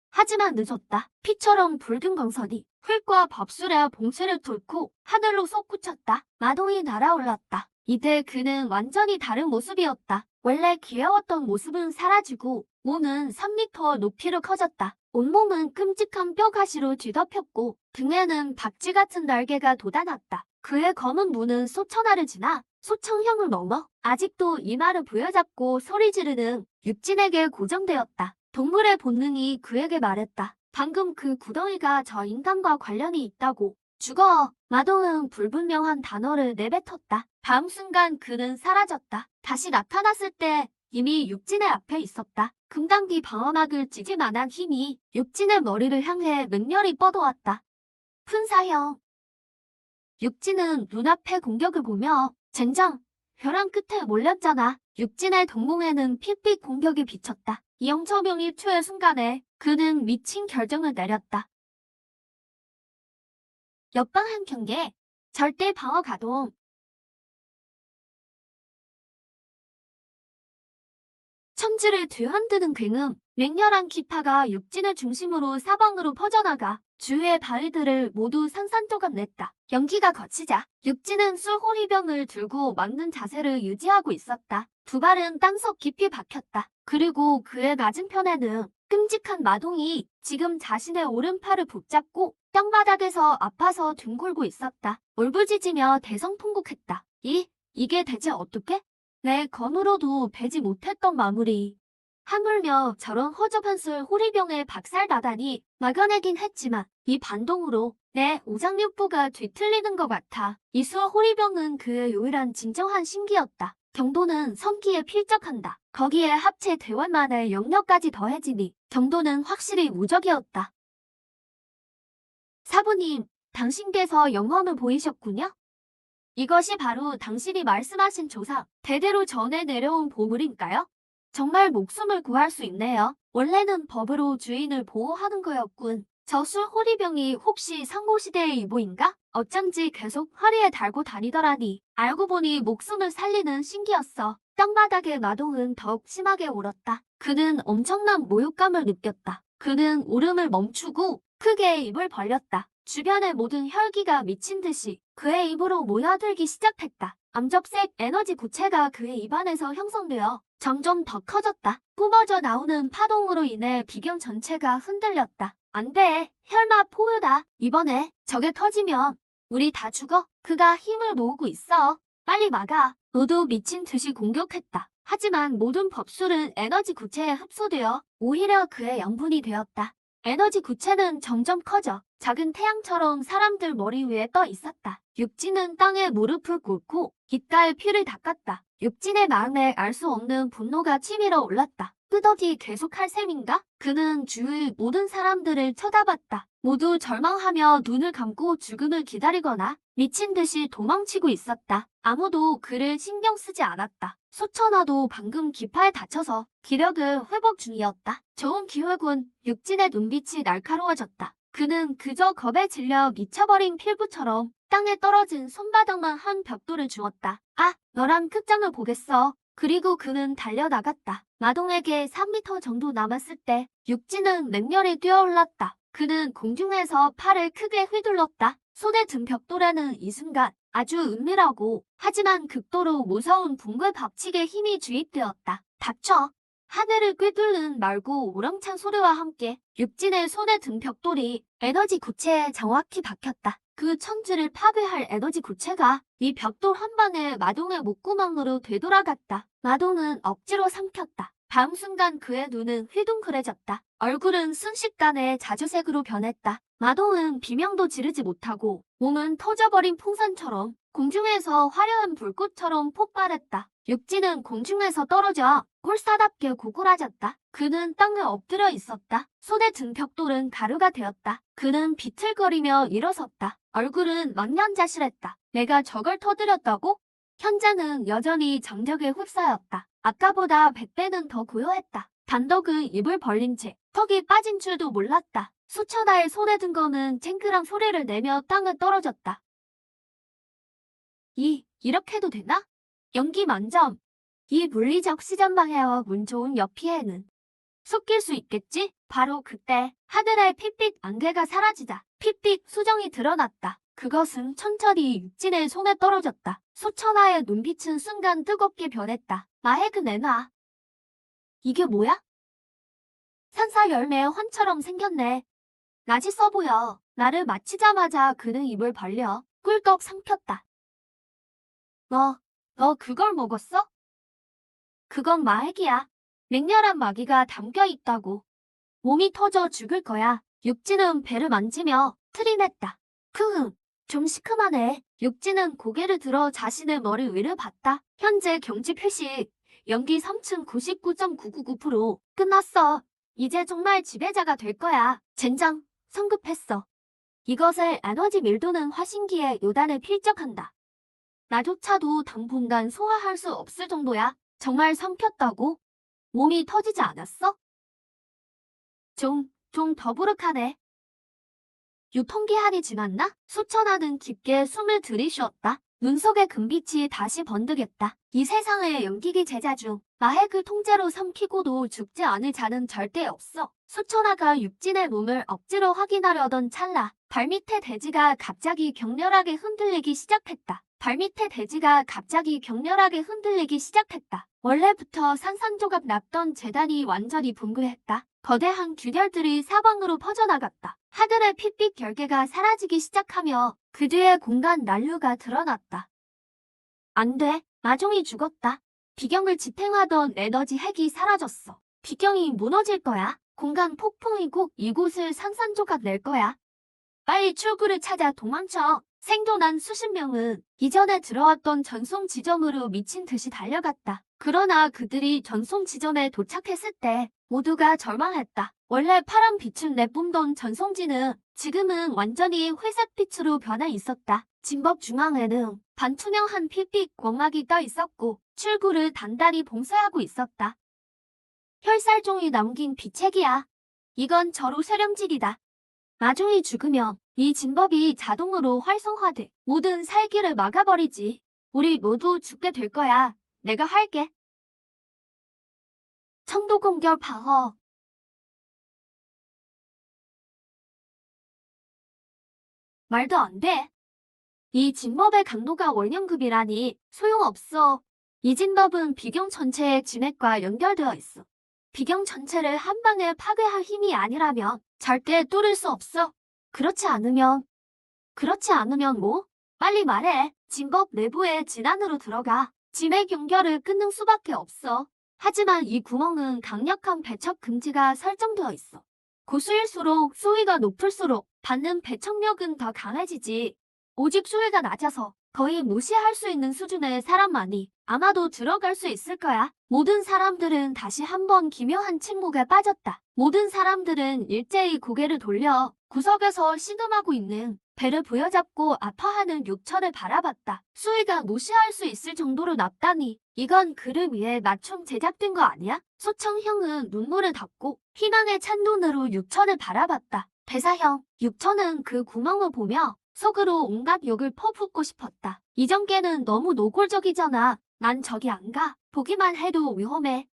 하지만 늦었다. 피처럼 붉은 광선이 흙과 법술의 봉쇄를 뚫고 하늘로 솟구쳤다. 마동이 날아올랐다. 이때 그는 완전히 다른 모습이었다. 원래 귀여웠던 모습은 사라지고 몸은 3m 높이로 커졌다. 온몸은 끔찍한 뼈가시로 뒤덮였고 등에는 박쥐 같은 날개가 돋아났다. 그의 검은 눈은 소천하를 지나 소청형을 넘어 아직도 이마를 부여잡고 소리 지르는 육진에게 고정되었다. 동물의 본능이 그에게 말했다. 방금 그 구덩이가 저 인간과 관련이 있다고. 죽어. 마동은 불분명한 단어를 내뱉었다. 다음 순간 그는 사라졌다. 다시 나타났을 때 이미 육진의 앞에 있었다. 금강기 방어막을 찢을 만한 힘이 육진의 머리를 향해 맹렬히 뻗어왔다. 푼사형. 육진은 눈앞의 공격을 보며 젠장, 벼랑 끝에 몰렸잖아. 육진의 동공에는 핏빛 공격이 비쳤다. 이영철병이 투의 순간에 그는 미친 결정을 내렸다. 옆방 한 경계, 절대 방어 가동. 천지를 뒤흔드는 굉음, 맹렬한 기파가 육진을 중심으로 사방으로 퍼져나가 주위의 바위들을 모두 산산조각 냈다. 연기가 거치자 육진은 술호리병을 들고 막는 자세를 유지하고 있었다. 두 발은 땅속 깊이 박혔다. 그리고 그의 맞은편에는 끔찍한 마동이 지금 자신의 오른팔을 붙잡고 땅바닥에서 아파서 뒹굴고 있었다. 울부짖으며 대성통곡했다. 이게 대체 어떻게? 내 건으로도 베지 못했던 마무리. 하물며 저런 허접한 술 호리병에 박살나다니 막아내긴 했지만 이 반동으로 내 오장육부가 뒤틀리는 것 같아. 이 술 호리병은 그의 유일한 진정한 신기였다. 경도는 성기에 필적한다. 거기에 합체 대원만의 영역까지 더해지니 경도는 확실히 무적이었다. 사부님, 당신께서 영험을 보이셨군요? 이것이 바로 당신이 말씀하신 조상, 대대로 전해 내려온 보물인가요? 정말 목숨을 구할 수 있네요. 원래는 법으로 주인을 보호하는 거였군. 저 술 호리병이 혹시 상고시대의 이보인가? 어쩐지 계속 허리에 달고 다니더라니. 알고 보니 목숨을 살리는 신기였어. 땅바닥에 마동은 더욱 심하게 울었다. 그는 엄청난 모욕감을 느꼈다. 그는 울음을 멈추고 크게 입을 벌렸다. 주변의 모든 혈기가 미친 듯이 그의 입으로 모여들기 시작했다. 암적색 에너지 구체가 그의 입안에서 형성되어 점점 더 커졌다. 뿜어져 나오는 파동으로 인해 비경 전체가 흔들렸다. 안 돼. 혈마 포효다. 이번에 저게 터지면 우리 다 죽어. 그가 힘을 모으고 있어. 빨리 막아. 모두 미친 듯이 공격했다. 하지만 모든 법술은 에너지 구체에 흡수되어 오히려 그의 양분이 되었다. 에너지 구체는 점점 커져 작은 태양처럼 사람들 머리 위에 떠 있었다. 육진은 땅에 무릎을 꿇고 귓가에 피를 닦았다. 육진의 마음에 알 수 없는 분노가 치밀어 올랐다. 끝없이 계속할 셈인가? 그는 주위 모든 사람들을 쳐다봤다. 모두 절망하며 눈을 감고 죽음을 기다리거나 미친 듯이 도망치고 있었다. 아무도 그를 신경 쓰지 않았다. 소천화도 방금 기파에 다쳐서 기력을 회복 중이었다. 좋은 기회군. 육진의 눈빛이 날카로워졌다. 그는 그저 겁에 질려 미쳐버린 필부처럼 땅에 떨어진 손바닥만 한 벽돌을 주었다. 아, 너랑 끝장을 보겠어. 그리고 그는 달려나갔다. 마동에게 3m 정도 남았을 때 육진은 맹렬히 뛰어올랐다. 그는 공중에서 팔을 크게 휘둘렀다. 손에 든 벽돌에는 이 순간 아주 은밀하고 하지만 극도로 무서운 붕괴 박치기의 힘이 주입되었다. 닥쳐! 하늘을 꿰뚫는 맑고 우렁찬 소리와 함께 육진의 손에 든 벽돌이 에너지 구체에 정확히 박혔다. 그 천지를 파괴할 에너지 구체가 이 벽돌 한 방에 마동의 목구멍으로 되돌아갔다. 마동은 억지로 삼켰다. 다음 순간 그의 눈은 휘둥그레졌다. 얼굴은 순식간에 자주색으로 변했다. 마동은 비명도 지르지 못하고 몸은 터져버린 풍선처럼 공중에서 화려한 불꽃처럼 폭발했다. 육지는 공중에서 떨어져 꼴사답게 고꾸라졌다. 그는 땅에 엎드려 있었다. 손에 든 벽돌은 가루가 되었다. 그는 비틀거리며 일어섰다. 얼굴은 망연자실했다. 내가 저걸 터뜨렸다고? 현장은 여전히 정적에 휩싸였다. 아까보다 100배는 더 고요했다. 단덕은 입을 벌린 채 턱이 빠진 줄도 몰랐다. 수천하의 손에 든 거는 쨍그랑 소리를 내며 땅에 떨어졌다. 이렇게도 되나? 연기 만점. 이 물리적 시전 방해와 운 좋은 옆피해는 섞일 수 있겠지? 바로 그때 하늘의 핏빛 안개가 사라지자 핏빛 수정이 드러났다. 그것은 천천히 육진의 손에 떨어졌다. 수천하의 눈빛은 순간 뜨겁게 변했다. 마해그 내놔. 이게 뭐야? 산사 열매의 환처럼 생겼네. 맛있어 보여. 나를 마치자마자 그는 입을 벌려 꿀꺽 삼켰다. 너 그걸 먹었어? 그건 마핵이야. 맹렬한 마귀가 담겨 있다고. 몸이 터져 죽을 거야. 육진은 배를 만지며 트림했다. 크흠. 좀 시큼하네. 육지는 고개를 들어 자신의 머리 위를 봤다. 현재 경지 표시 연기 3층 99.999%. 끝났어. 이제 정말 지배자가 될 거야. 젠장, 성급했어. 이것을 에너지 밀도는 화신기에 요단을 필적한다. 나조차도 당분간 소화할 수 없을 정도야. 정말 삼켰다고? 몸이 터지지 않았어? 좀 더부룩하네. 유통기한이 지났나? 수천하는 깊게 숨을 들이쉬었다. 눈 속의 금빛이 다시 번득였다. 이 세상에 연기기 제자 중 마핵을 통째로 삼키고도 죽지 않을 자는 절대 없어. 수천하가 육진의 몸을 억지로 확인하려던 찰나 발밑의 대지가 갑자기 격렬하게 흔들리기 시작했다. 발밑의 대지가 갑자기 격렬하게 흔들리기 시작했다. 원래부터 산산조각 났던 재단이 완전히 붕괴했다. 거대한 균열들이 사방으로 퍼져나갔다. 하늘의 핏빛 결계가 사라지기 시작하며 그 뒤에 공간 난류가 드러났다. 안 돼. 마종이 죽었다. 비경을 지탱하던 에너지 핵이 사라졌어. 비경이 무너질 거야. 공간 폭풍이 곧 이곳을 산산조각 낼 거야. 빨리 출구를 찾아 도망쳐. 생존한 수십 명은 이전에 들어왔던 전송 지점으로 미친 듯이 달려갔다. 그러나 그들이 전송 지점에 도착했을 때 모두가 절망했다. 원래 파란 빛을 내뿜던 전송지는 지금은 완전히 회색빛으로 변해 있었다. 진법 중앙에는 반투명한 핏빛 광막이 떠 있었고 출구를 단단히 봉쇄하고 있었다. 혈살종이 남긴 비책이야. 이건 저로 세령질이다. 마종이 죽으면 이 진법이 자동으로 활성화돼 모든 살기를 막아버리지. 우리 모두 죽게 될 거야. 내가 할게. 청도공결 방어. 말도 안 돼. 이 진법의 강도가 월령급이라니 소용없어. 이 진법은 비경 전체의 진액과 연결되어 있어. 비경 전체를 한 방에 파괴할 힘이 아니라면 절대 뚫을 수 없어. 그렇지 않으면 뭐? 빨리 말해. 진법 내부의 진 안으로 들어가. 진액 연결을 끊는 수밖에 없어. 하지만 이 구멍은 강력한 배척 금지가 설정되어 있어. 고수일수록 수위가 높을수록 받는 배척력은 더 강해지지. 오직 수위가 낮아서 거의 무시할 수 있는 수준의 사람만이 아마도 들어갈 수 있을 거야. 모든 사람들은 다시 한번 기묘한 침묵에 빠졌다. 모든 사람들은 일제히 고개를 돌려 구석에서 신음하고 있는 배를 부여잡고 아파하는 육천을 바라봤다. 수위가 무시할 수 있을 정도로 낮다니 이건 그를 위해 맞춤 제작된 거 아니야? 소청형은 눈물을 닦고 희망에 찬 눈으로 육천을 바라봤다. 대사형, 육천은 그 구멍을 보며 속으로 온갖 욕을 퍼붓고 싶었다. 이전개는 너무 노골적이잖아. 난 저기 안 가. 보기만 해도 위험해.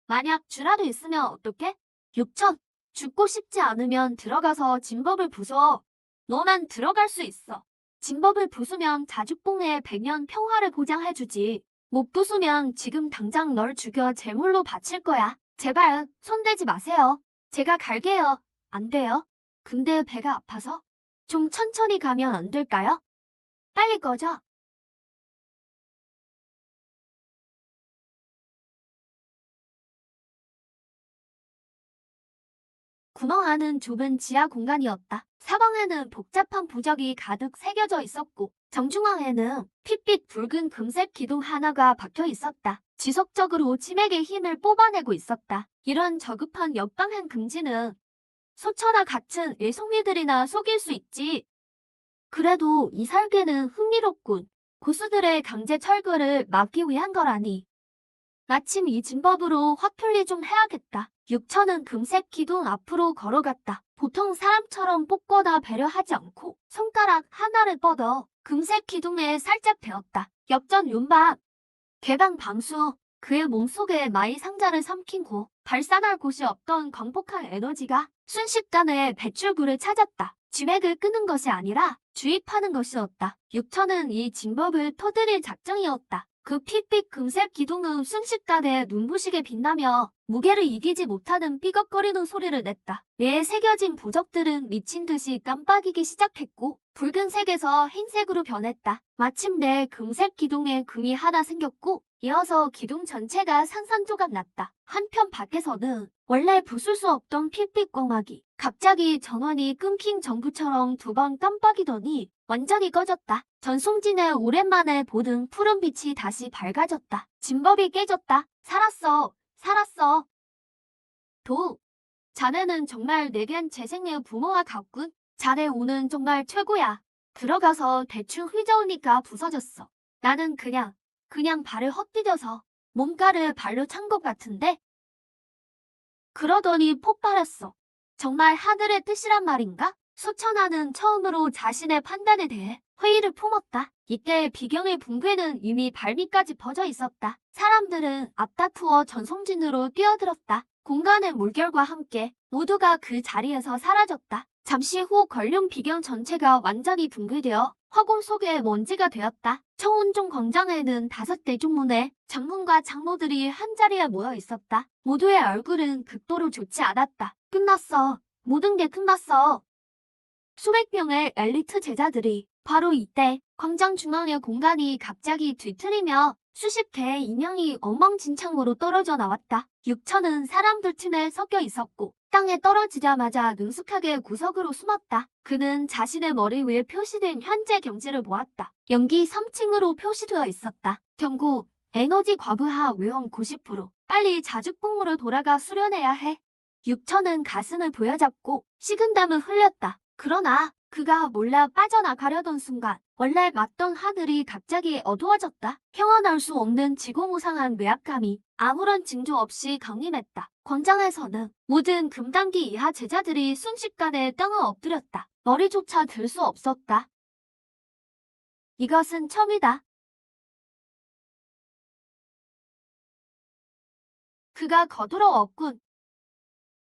만약 쥐라도 있으면 어떡해? 육천, 죽고 싶지 않으면 들어가서 진법을 부숴. 너만 들어갈 수 있어. 진법을 부수면 자죽봉의 100년 평화를 보장해주지. 못 부수면 지금 당장 널 죽여 제물로 바칠 거야. 제발 손대지 마세요. 제가 갈게요. 안 돼요. 근데 배가 아파서. 좀 천천히 가면 안 될까요? 빨리 꺼져. 구멍 안은 좁은 지하 공간이었다. 사방에는 복잡한 부적이 가득 새겨져 있었고 정중앙에는 핏빛 붉은 금색 기둥 하나가 박혀 있었다. 지속적으로 치맥의 힘을 뽑아내고 있었다. 이런 저급한 역방향 금지는 소처나 같은 일송이들이나 속일 수 있지. 그래도 이 설계는 흥미롭군. 고수들의 강제 철거를 막기 위한 거라니. 마침 이 진법으로 화풀이 좀 해야겠다. 육천은 금색 기둥 앞으로 걸어갔다. 보통 사람처럼 뽑거나 배려하지 않고 손가락 하나를 뻗어 금색 기둥에 살짝 대었다. 역전 윤박. 개방 방수. 그의 몸속에 마이 상자를 삼키고 발산할 곳이 없던 광폭한 에너지가 순식간에 배출구를 찾았다. 쥐맥을 끄는 것이 아니라 주입하는 것이었다. 육천은 이 진법을 터뜨릴 작정이었다. 그 핏빛 금색 기둥은 순식간에 눈부시게 빛나며 무게를 이기지 못하는 삐걱거리는 소리를 냈다. 뇌에 새겨진 부적들은 미친 듯이 깜빡이기 시작했고 붉은색에서 흰색으로 변했다. 마침내 금색 기둥에 금이 하나 생겼고 이어서 기둥 전체가 산산조각 났다. 한편 밖에서는 원래 부술 수 없던 핏빛 광막이 갑자기 전원이 끊긴 전구처럼 두 번 깜빡이더니 완전히 꺼졌다. 전송진에 오랜만에 보던 푸른 빛이 다시 밝아졌다. 진법이 깨졌다. 살았어. 살았어. 자네는 정말 내겐 재생의 부모와 같군. 자네 오는 정말 최고야. 들어가서 대충 휘저으니까 부서졌어. 나는 그냥 발을 헛디뎌서 몸가를 발로 찬 것 같은데? 그러더니 폭발했어. 정말 하늘의 뜻이란 말인가? 수천하는 처음으로 자신의 판단에 대해 회의를 품었다. 이때 비경의 붕괴는 이미 발밑까지 퍼져 있었다. 사람들은 앞다투어 전송진으로 뛰어들었다. 공간의 물결과 함께 모두가 그 자리에서 사라졌다. 잠시 후 걸룡 비경 전체가 완전히 붕괴되어 화공 속에 먼지가 되었다. 청운종 광장에는 5대 중문에 장문과 장로들이 한자리에 모여 있었다. 모두의 얼굴은 극도로 좋지 않았다. 끝났어. 모든 게 끝났어. 수백 명의 엘리트 제자들이 바로 이때 광장 중앙의 공간이 갑자기 뒤틀리며 수십 개의 인형이 엉망진창으로 떨어져 나왔다. 육천은 사람들 틈에 섞여 있었고 땅에 떨어지자마자 능숙하게 구석으로 숨었다. 그는 자신의 머리 위에 표시된 현재 경지를 보았다. 연기 3층으로 표시되어 있었다. 경고, 에너지 과부하 위험 90%. 빨리 자주폭으로 돌아가 수련해야 해. 육천은 가슴을 부여잡고 식은땀을 흘렸다. 그러나 그가 몰라 빠져나가려던 순간 원래 맑던 하늘이 갑자기 어두워졌다. 평안할 수 없는 지고무상한 외압감이 아무런 징조 없이 강림했다. 광장에서는 모든 금단기 이하 제자들이 순식간에 땅을 엎드렸다. 머리조차 들 수 없었다. 이것은 처음이다. 그가 거들어왔군.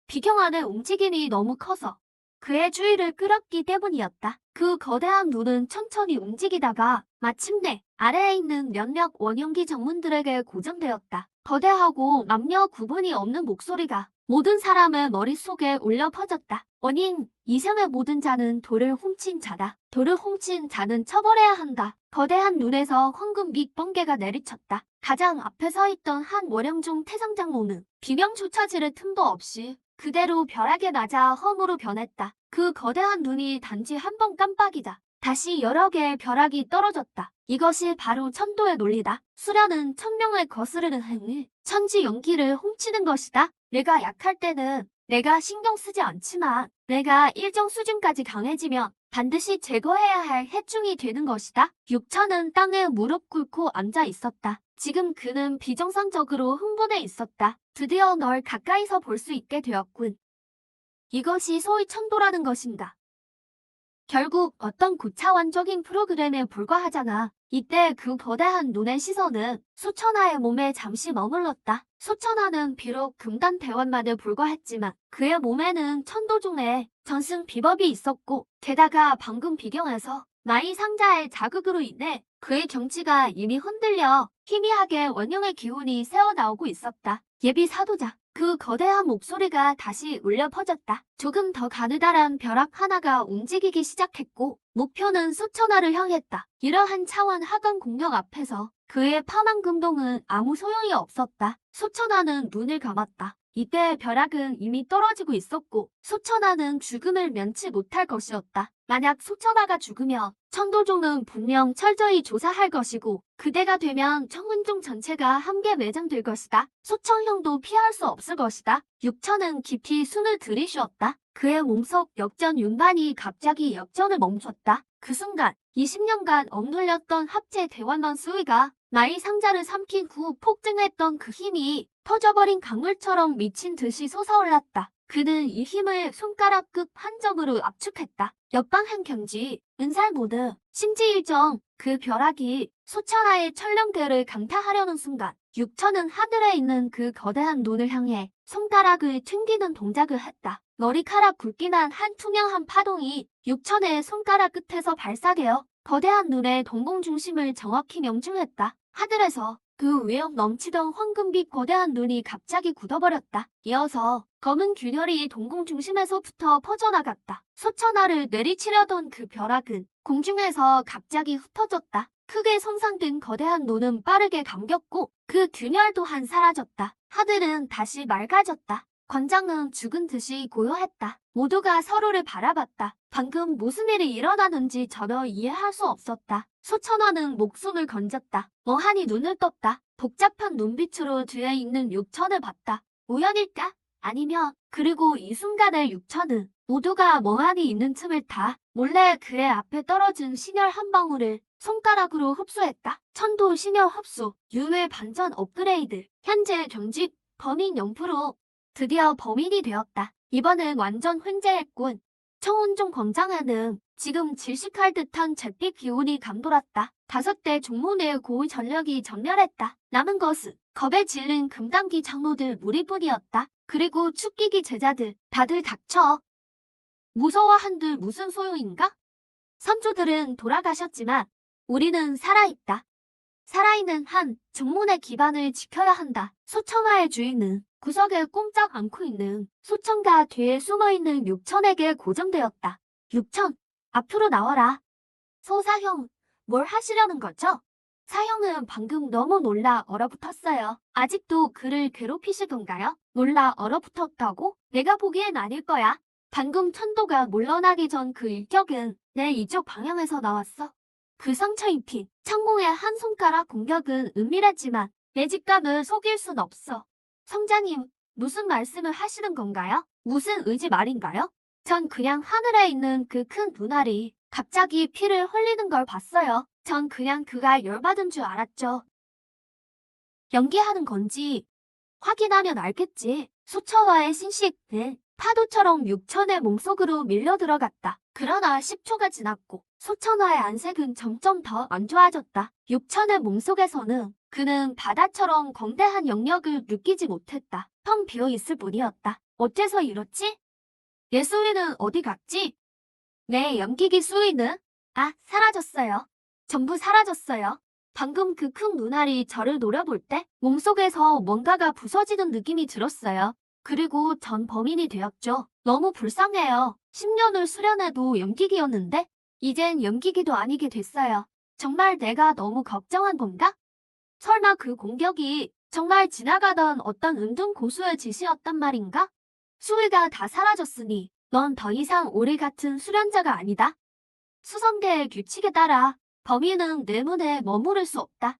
비경안의 움직임이 너무 커서 그의 주의를 끌었기 때문이었다. 그 거대한 눈은 천천히 움직이다가 마침내 아래에 있는 몇몇 원형기 정문들에게 고정되었다. 거대하고 남녀 구분이 없는 목소리가 모든 사람의 머릿속에 울려 퍼졌다. 원인, 이생의 모든 자는 돌을 훔친 자다. 돌을 훔친 자는 처벌해야 한다. 거대한 눈에서 황금 빛 번개가 내리쳤다. 가장 앞에 서 있던 한 원형중 태상장로는 비명조차 지를 틈도 없이 그대로 벼락에 맞아 험으로 변했다. 그 거대한 눈이 단지 한 번 깜빡이자 다시 여러 개의 벼락이 떨어졌다. 이것이 바로 천도의 논리다. 수련은 천명을 거스르는 행위, 천지 연기를 훔치는 것이다. 내가 약할 때는 내가 신경 쓰지 않지만 내가 일정 수준까지 강해지면 반드시 제거해야 할 해충이 되는 것이다. 육천은 땅에 무릎 꿇고 앉아 있었다. 지금 그는 비정상적으로 흥분해 있었다. 드디어 널 가까이서 볼 수 있게 되었군. 이것이 소위 천도라는 것인가. 결국 어떤 고차원적인 프로그램에 불과하잖아. 이때 그 거대한 눈의 시선은 수천하의 몸에 잠시 머물렀다. 수천하는 비록 금단 대원만에 불과했지만 그의 몸에는 천도종의 전승 비법이 있었고 게다가 방금 비경에서 나이 상자의 자극으로 인해 그의 경치가 이미 흔들려 희미하게 원형의 기운이 새어나오고 있었다. 예비 사도자. 그 거대한 목소리가 다시 울려 퍼졌다. 조금 더 가느다란 벼락 하나가 움직이기 시작했고 목표는 수천하를 향했다. 이러한 차원 하강 공격 앞에서 그의 파만 금동은 아무 소용이 없었다. 수천하는 눈을 감았다. 이때 벼락은 이미 떨어지고 있었고 수천하는 죽음을 면치 못할 것이었다. 만약 수천하가 죽으면 천도종은 분명 철저히 조사할 것이고 그대가 되면 청운종 전체가 함께 매장될 것이다. 수천형도 피할 수 없을 것이다. 육천은 깊이 숨을 들이쉬었다. 그의 몸속 역전 윤반이 갑자기 역전을 멈췄다. 그 순간 20년간 억눌렸던 합체 대원만 수위가 나이 상자를 삼킨 후 폭증했던 그 힘이 터져버린 강물처럼 미친 듯이 솟아올랐다. 그는 이 힘을 손가락 끝 한 점으로 압축했다. 옆방향 경지, 은살모드, 심지일정, 그 벼락이 수천하의 천령대를 강타하려는 순간 육천은 하늘에 있는 그 거대한 눈을 향해 손가락을 튕기는 동작을 했다. 머리카락 굵기만 한 투명한 파동이 육천의 손가락 끝에서 발사되어 거대한 눈의 동공 중심을 정확히 명중했다. 하늘에서 그 위험 넘치던 황금빛 거대한 눈이 갑자기 굳어버렸다. 이어서 검은 균열이 동공 중심에서부터 퍼져나갔다. 수천하를 내리치려던 그 벼락은 공중에서 갑자기 흩어졌다. 크게 손상된 거대한 눈은 빠르게 감겼고 그 균열 또한 사라졌다. 하늘은 다시 맑아졌다. 광장은 죽은 듯이 고요했다. 모두가 서로를 바라봤다. 방금 무슨 일이 일어나는지 전혀 이해할 수 없었다. 소천화는 목숨을 건졌다. 멍하니 눈을 떴다. 복잡한 눈빛으로 뒤에 있는 육천을 봤다. 우연일까? 아니면 그리고 이 순간에 육천은 모두가 멍하니 있는 틈을 타 몰래 그의 앞에 떨어진 신혈 한 방울을 손가락으로 흡수했다. 천도 신혈 흡수, 유해 반전 업그레이드. 현재 경직 범인 0%. 드디어 범인이 되었다. 이번엔 완전 횡재했군. 청운종 광장에는 지금 질식할 듯한 잿빛 기운이 감돌았다. 5대 종문의 고위 전력이 전멸했다. 남은 것은 겁에 질린 금단기 장로들 무리뿐이었다. 그리고 축기기 제자들 다들 닥쳐. 무서워한들 무슨 소용인가? 선조들은 돌아가셨지만 우리는 살아있다. 살아있는 한 종문의 기반을 지켜야 한다. 소청하의 주인은 구석에 꼼짝 않고 있는 소청가 뒤에 숨어있는 육천에게 고정되었다. 육천, 앞으로 나와라. 소사형, 뭘 하시려는 거죠? 사형은 방금 너무 놀라 얼어붙었어요. 아직도 그를 괴롭히시던가요? 놀라 얼어붙었다고? 내가 보기엔 아닐 거야. 방금 천도가 물러나기 전 그 일격은 내 이쪽 방향에서 나왔어. 그 상처 입힌 창공의 한 손가락 공격은 은밀했지만 내 직감을 속일 순 없어. 성자님, 무슨 말씀을 하시는 건가요? 무슨 의지 말인가요? 전 그냥 하늘에 있는 그 큰 눈알이 갑자기 피를 흘리는 걸 봤어요. 전 그냥 그가 열받은 줄 알았죠. 연기하는 건지 확인하면 알겠지. 수처와의 신식은 파도처럼 육천의 몸속으로 밀려 들어갔다. 그러나 10초가 지났고 소천화의 안색은 점점 더 안 좋아졌다. 육천의 몸속에서는 그는 바다처럼 거대한 영역을 느끼지 못했다. 텅 비어있을 뿐이었다. 어째서 이렇지? 내 수위는 어디 갔지? 내 연기기 수위는? 아, 사라졌어요. 전부 사라졌어요. 방금 그 큰 눈알이 저를 노려볼 때 몸속에서 뭔가가 부서지는 느낌이 들었어요. 그리고 전 범인이 되었죠. 너무 불쌍해요. 10년을 수련해도 연기기였는데 이젠 연기기도 아니게 됐어요. 정말 내가 너무 걱정한 건가? 설마 그 공격이 정말 지나가던 어떤 은둔 고수의 짓이었단 말인가? 수위가 다 사라졌으니 넌 더 이상 우리 같은 수련자가 아니다. 수성계의 규칙에 따라 범인은 뇌문에 머무를 수 없다.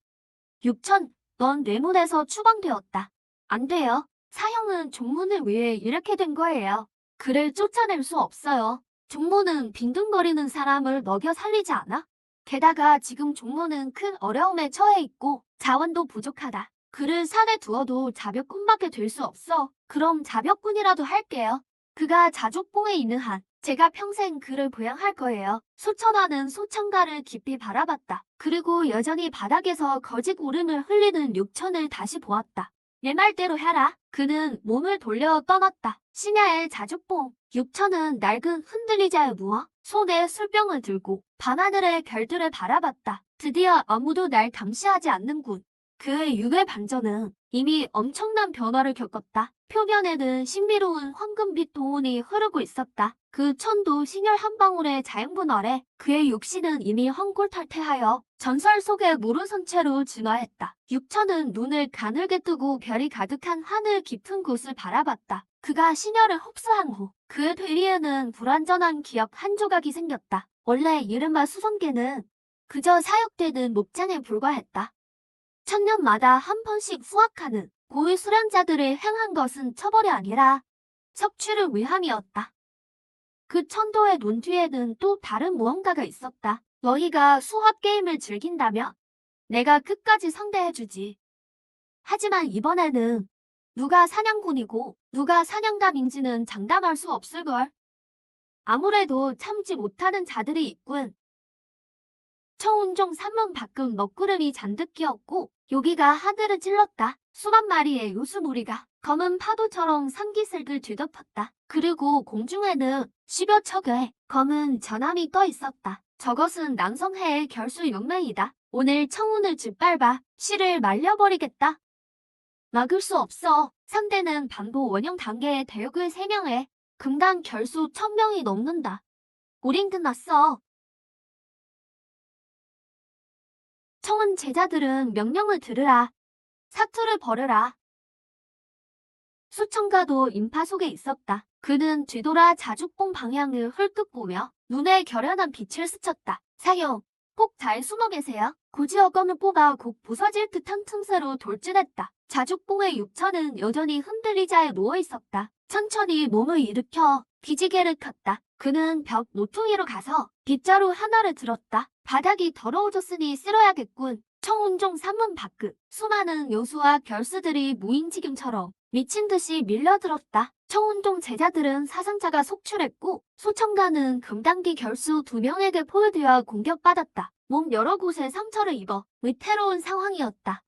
육천, 넌 뇌문에서 추방되었다. 안 돼요. 사형은 종문을 위해 이렇게 된 거예요. 그를 쫓아낼 수 없어요. 종문은 빈둥거리는 사람을 먹여 살리지 않아? 게다가 지금 종문은 큰 어려움에 처해 있고 자원도 부족하다. 그를 산에 두어도 자벽꾼밖에 될 수 없어. 그럼 자벽꾼이라도 할게요. 그가 자족봉에 있는 한 제가 평생 그를 보양할 거예요. 소천화는 소천가를 깊이 바라봤다. 그리고 여전히 바닥에서 거짓 울음을 흘리는 육천을 다시 보았다. 내 말대로 해라. 그는 몸을 돌려 떠났다. 심야의 자족봉. 육천은 낡은 흔들리자에 누워 손에 술병을 들고 밤하늘의 별들을 바라봤다. 드디어 아무도 날 감시하지 않는군. 그의 유괴 반전은 이미 엄청난 변화를 겪었다. 표면에는 신비로운 황금빛 도운이 흐르고 있었다. 그 천도 신혈 한 방울의 자양분 아래 그의 육신은 이미 헝골탈퇴하여 전설 속의 무르선 채로 진화했다. 육천은 눈을 가늘게 뜨고 별이 가득한 하늘 깊은 곳을 바라봤다. 그가 신혈을 흡수한 후 그의 되리에는 불완전한 기억 한 조각이 생겼다. 원래 이른바 수성계는 그저 사육되는 목장에 불과했다. 천년마다 한 번씩 수확하는 고위 수련자들을 행한 것은 처벌이 아니라 섭취를 위함이었다. 그 천도의 눈 뒤에는 또 다른 무언가가 있었다. 너희가 수학 게임을 즐긴다면 내가 끝까지 상대해주지. 하지만 이번에는 누가 사냥꾼이고 누가 사냥감인지는 장담할 수 없을걸. 아무래도 참지 못하는 자들이 있군. 청운종 산문 밖은 먹구름이 잔뜩 끼었고 요기가 하늘을 찔렀다. 수만 마리의 요수무리가 검은 파도처럼 산기슭을 뒤덮었다. 그리고 공중에는 10여 척의 검은 전함이 떠 있었다. 저것은 낭성해의 결수 용맹이다. 오늘 청운을 짓밟아 씨를 말려버리겠다. 막을 수 없어. 상대는 반보 원형 단계의 대역을 3명에 금당 결수 1000명이 넘는다. 우린 끝났어. 청운 제자들은 명령을 들으라. 사투를 벌으라. 수청가도 인파 속에 있었다. 그는 뒤돌아 자주봉 방향을 헐끗 보며 눈에 결연한 빛을 스쳤다. 사형, 꼭 잘 숨어 계세요. 고지어건을 뽑아 곡 부서질 듯한 틈새로 돌진했다. 자주봉의 육천은 여전히 흔들리자에 누워 있었다. 천천히 몸을 일으켜 기지개를 켰다. 그는 벽 노퉁이로 가서 빗자루 하나를 들었다. 바닥이 더러워졌으니 쓸어야겠군. 청운종 산문 밖 수많은 요수와 결수들이 무인지경처럼 미친 듯이 밀려들었다. 청운종 제자들은 사상자가 속출했고 소청가는 금단기 결수 2명에게 포위되어 공격받았다. 몸 여러 곳에 상처를 입어 위태로운 상황이었다.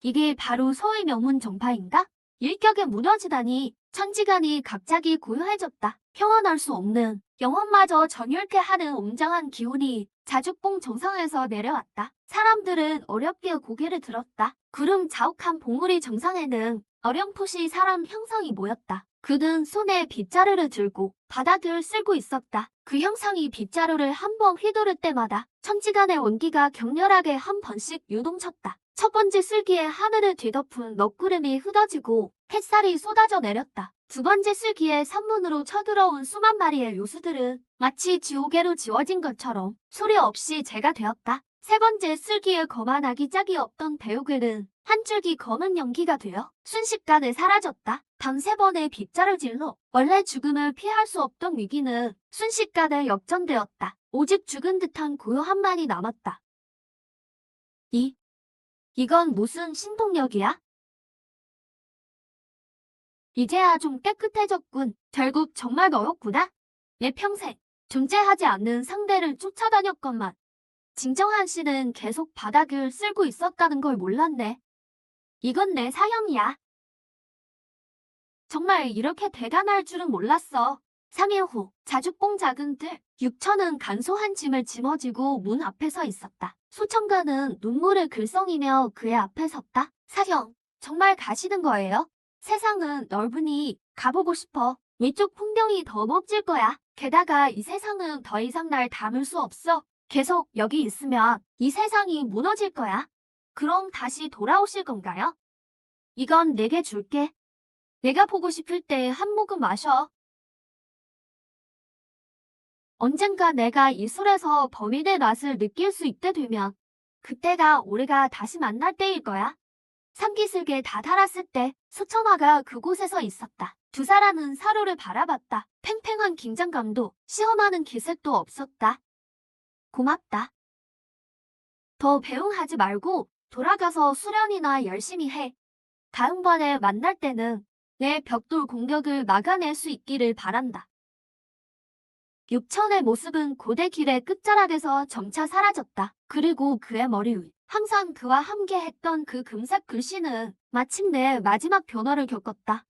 이게 바로 서의 명문 정파인가? 일격에 무너지다니 천지간이 갑자기 고요해졌다. 평안할 수 없는 영혼마저 전율케 하는 웅장한 기운이 자주봉 정상에서 내려왔다. 사람들은 어렵게 고개를 들었다. 구름 자욱한 봉우리 정상에는 어렴풋이 사람 형상이 모였다. 그는 손에 빗자루를 들고 바닥을 쓸고 있었다. 그 형상이 빗자루를 한 번 휘두를 때마다 천지간의 온기가 격렬하게 한 번씩 유동쳤다. 첫 번째 쓸기에 하늘을 뒤덮은 먹구름이 흩어지고 햇살이 쏟아져 내렸다. 두 번째 쓸기에 산문으로 쳐들어온 수만 마리의 요수들은 마치 지옥에로 지워진 것처럼 소리 없이 재가 되었다. 세 번째 쓸기에 검한 아기짝이 없던 배우글은 한 줄기 검은 연기가 되어 순식간에 사라졌다. 단 3번의 빗자루질로 원래 죽음을 피할 수 없던 위기는 순식간에 역전되었다. 오직 죽은 듯한 고요함만이 남았다. 이건 무슨 신동력이야? 이제야 좀 깨끗해졌군. 결국 정말 너였구나. 내 평생 존재하지 않는 상대를 쫓아다녔건만 진정한 씨는 계속 바닥을 쓸고 있었다는 걸 몰랐네. 이건 내 사형이야. 정말 이렇게 대단할 줄은 몰랐어. 3일 후 자주봉 작은 뜰 6천은 간소한 짐을 짊어지고 문 앞에 서 있었다. 소청가는 눈물을 글썽이며 그의 앞에 섰다. 사형, 정말 가시는 거예요? 세상은 넓으니 가보고 싶어. 위쪽 풍경이 더 멋질 거야. 게다가 이 세상은 더 이상 날 담을 수 없어. 계속 여기 있으면 이 세상이 무너질 거야. 그럼 다시 돌아오실 건가요? 이건 내게 줄게. 내가 보고 싶을 때 한 모금 마셔. 언젠가 내가 이 술에서 범인의 맛을 느낄 수 있게 되면 그때가 우리가 다시 만날 때일 거야. 삼기슬게 다 달았을 때 수천화가 그곳에서 있었다. 두 사람은 서로를 바라봤다. 팽팽한 긴장감도 시험하는 기색도 없었다. 고맙다. 더 배웅하지 말고 돌아가서 수련이나 열심히 해. 다음번에 만날 때는 내 벽돌 공격을 막아낼 수 있기를 바란다. 육천의 모습은 고대 길의 끝자락에서 점차 사라졌다. 그리고 그의 머리 위, 항상 그와 함께 했던 그 금색 글씨는 마침내 마지막 변화를 겪었다.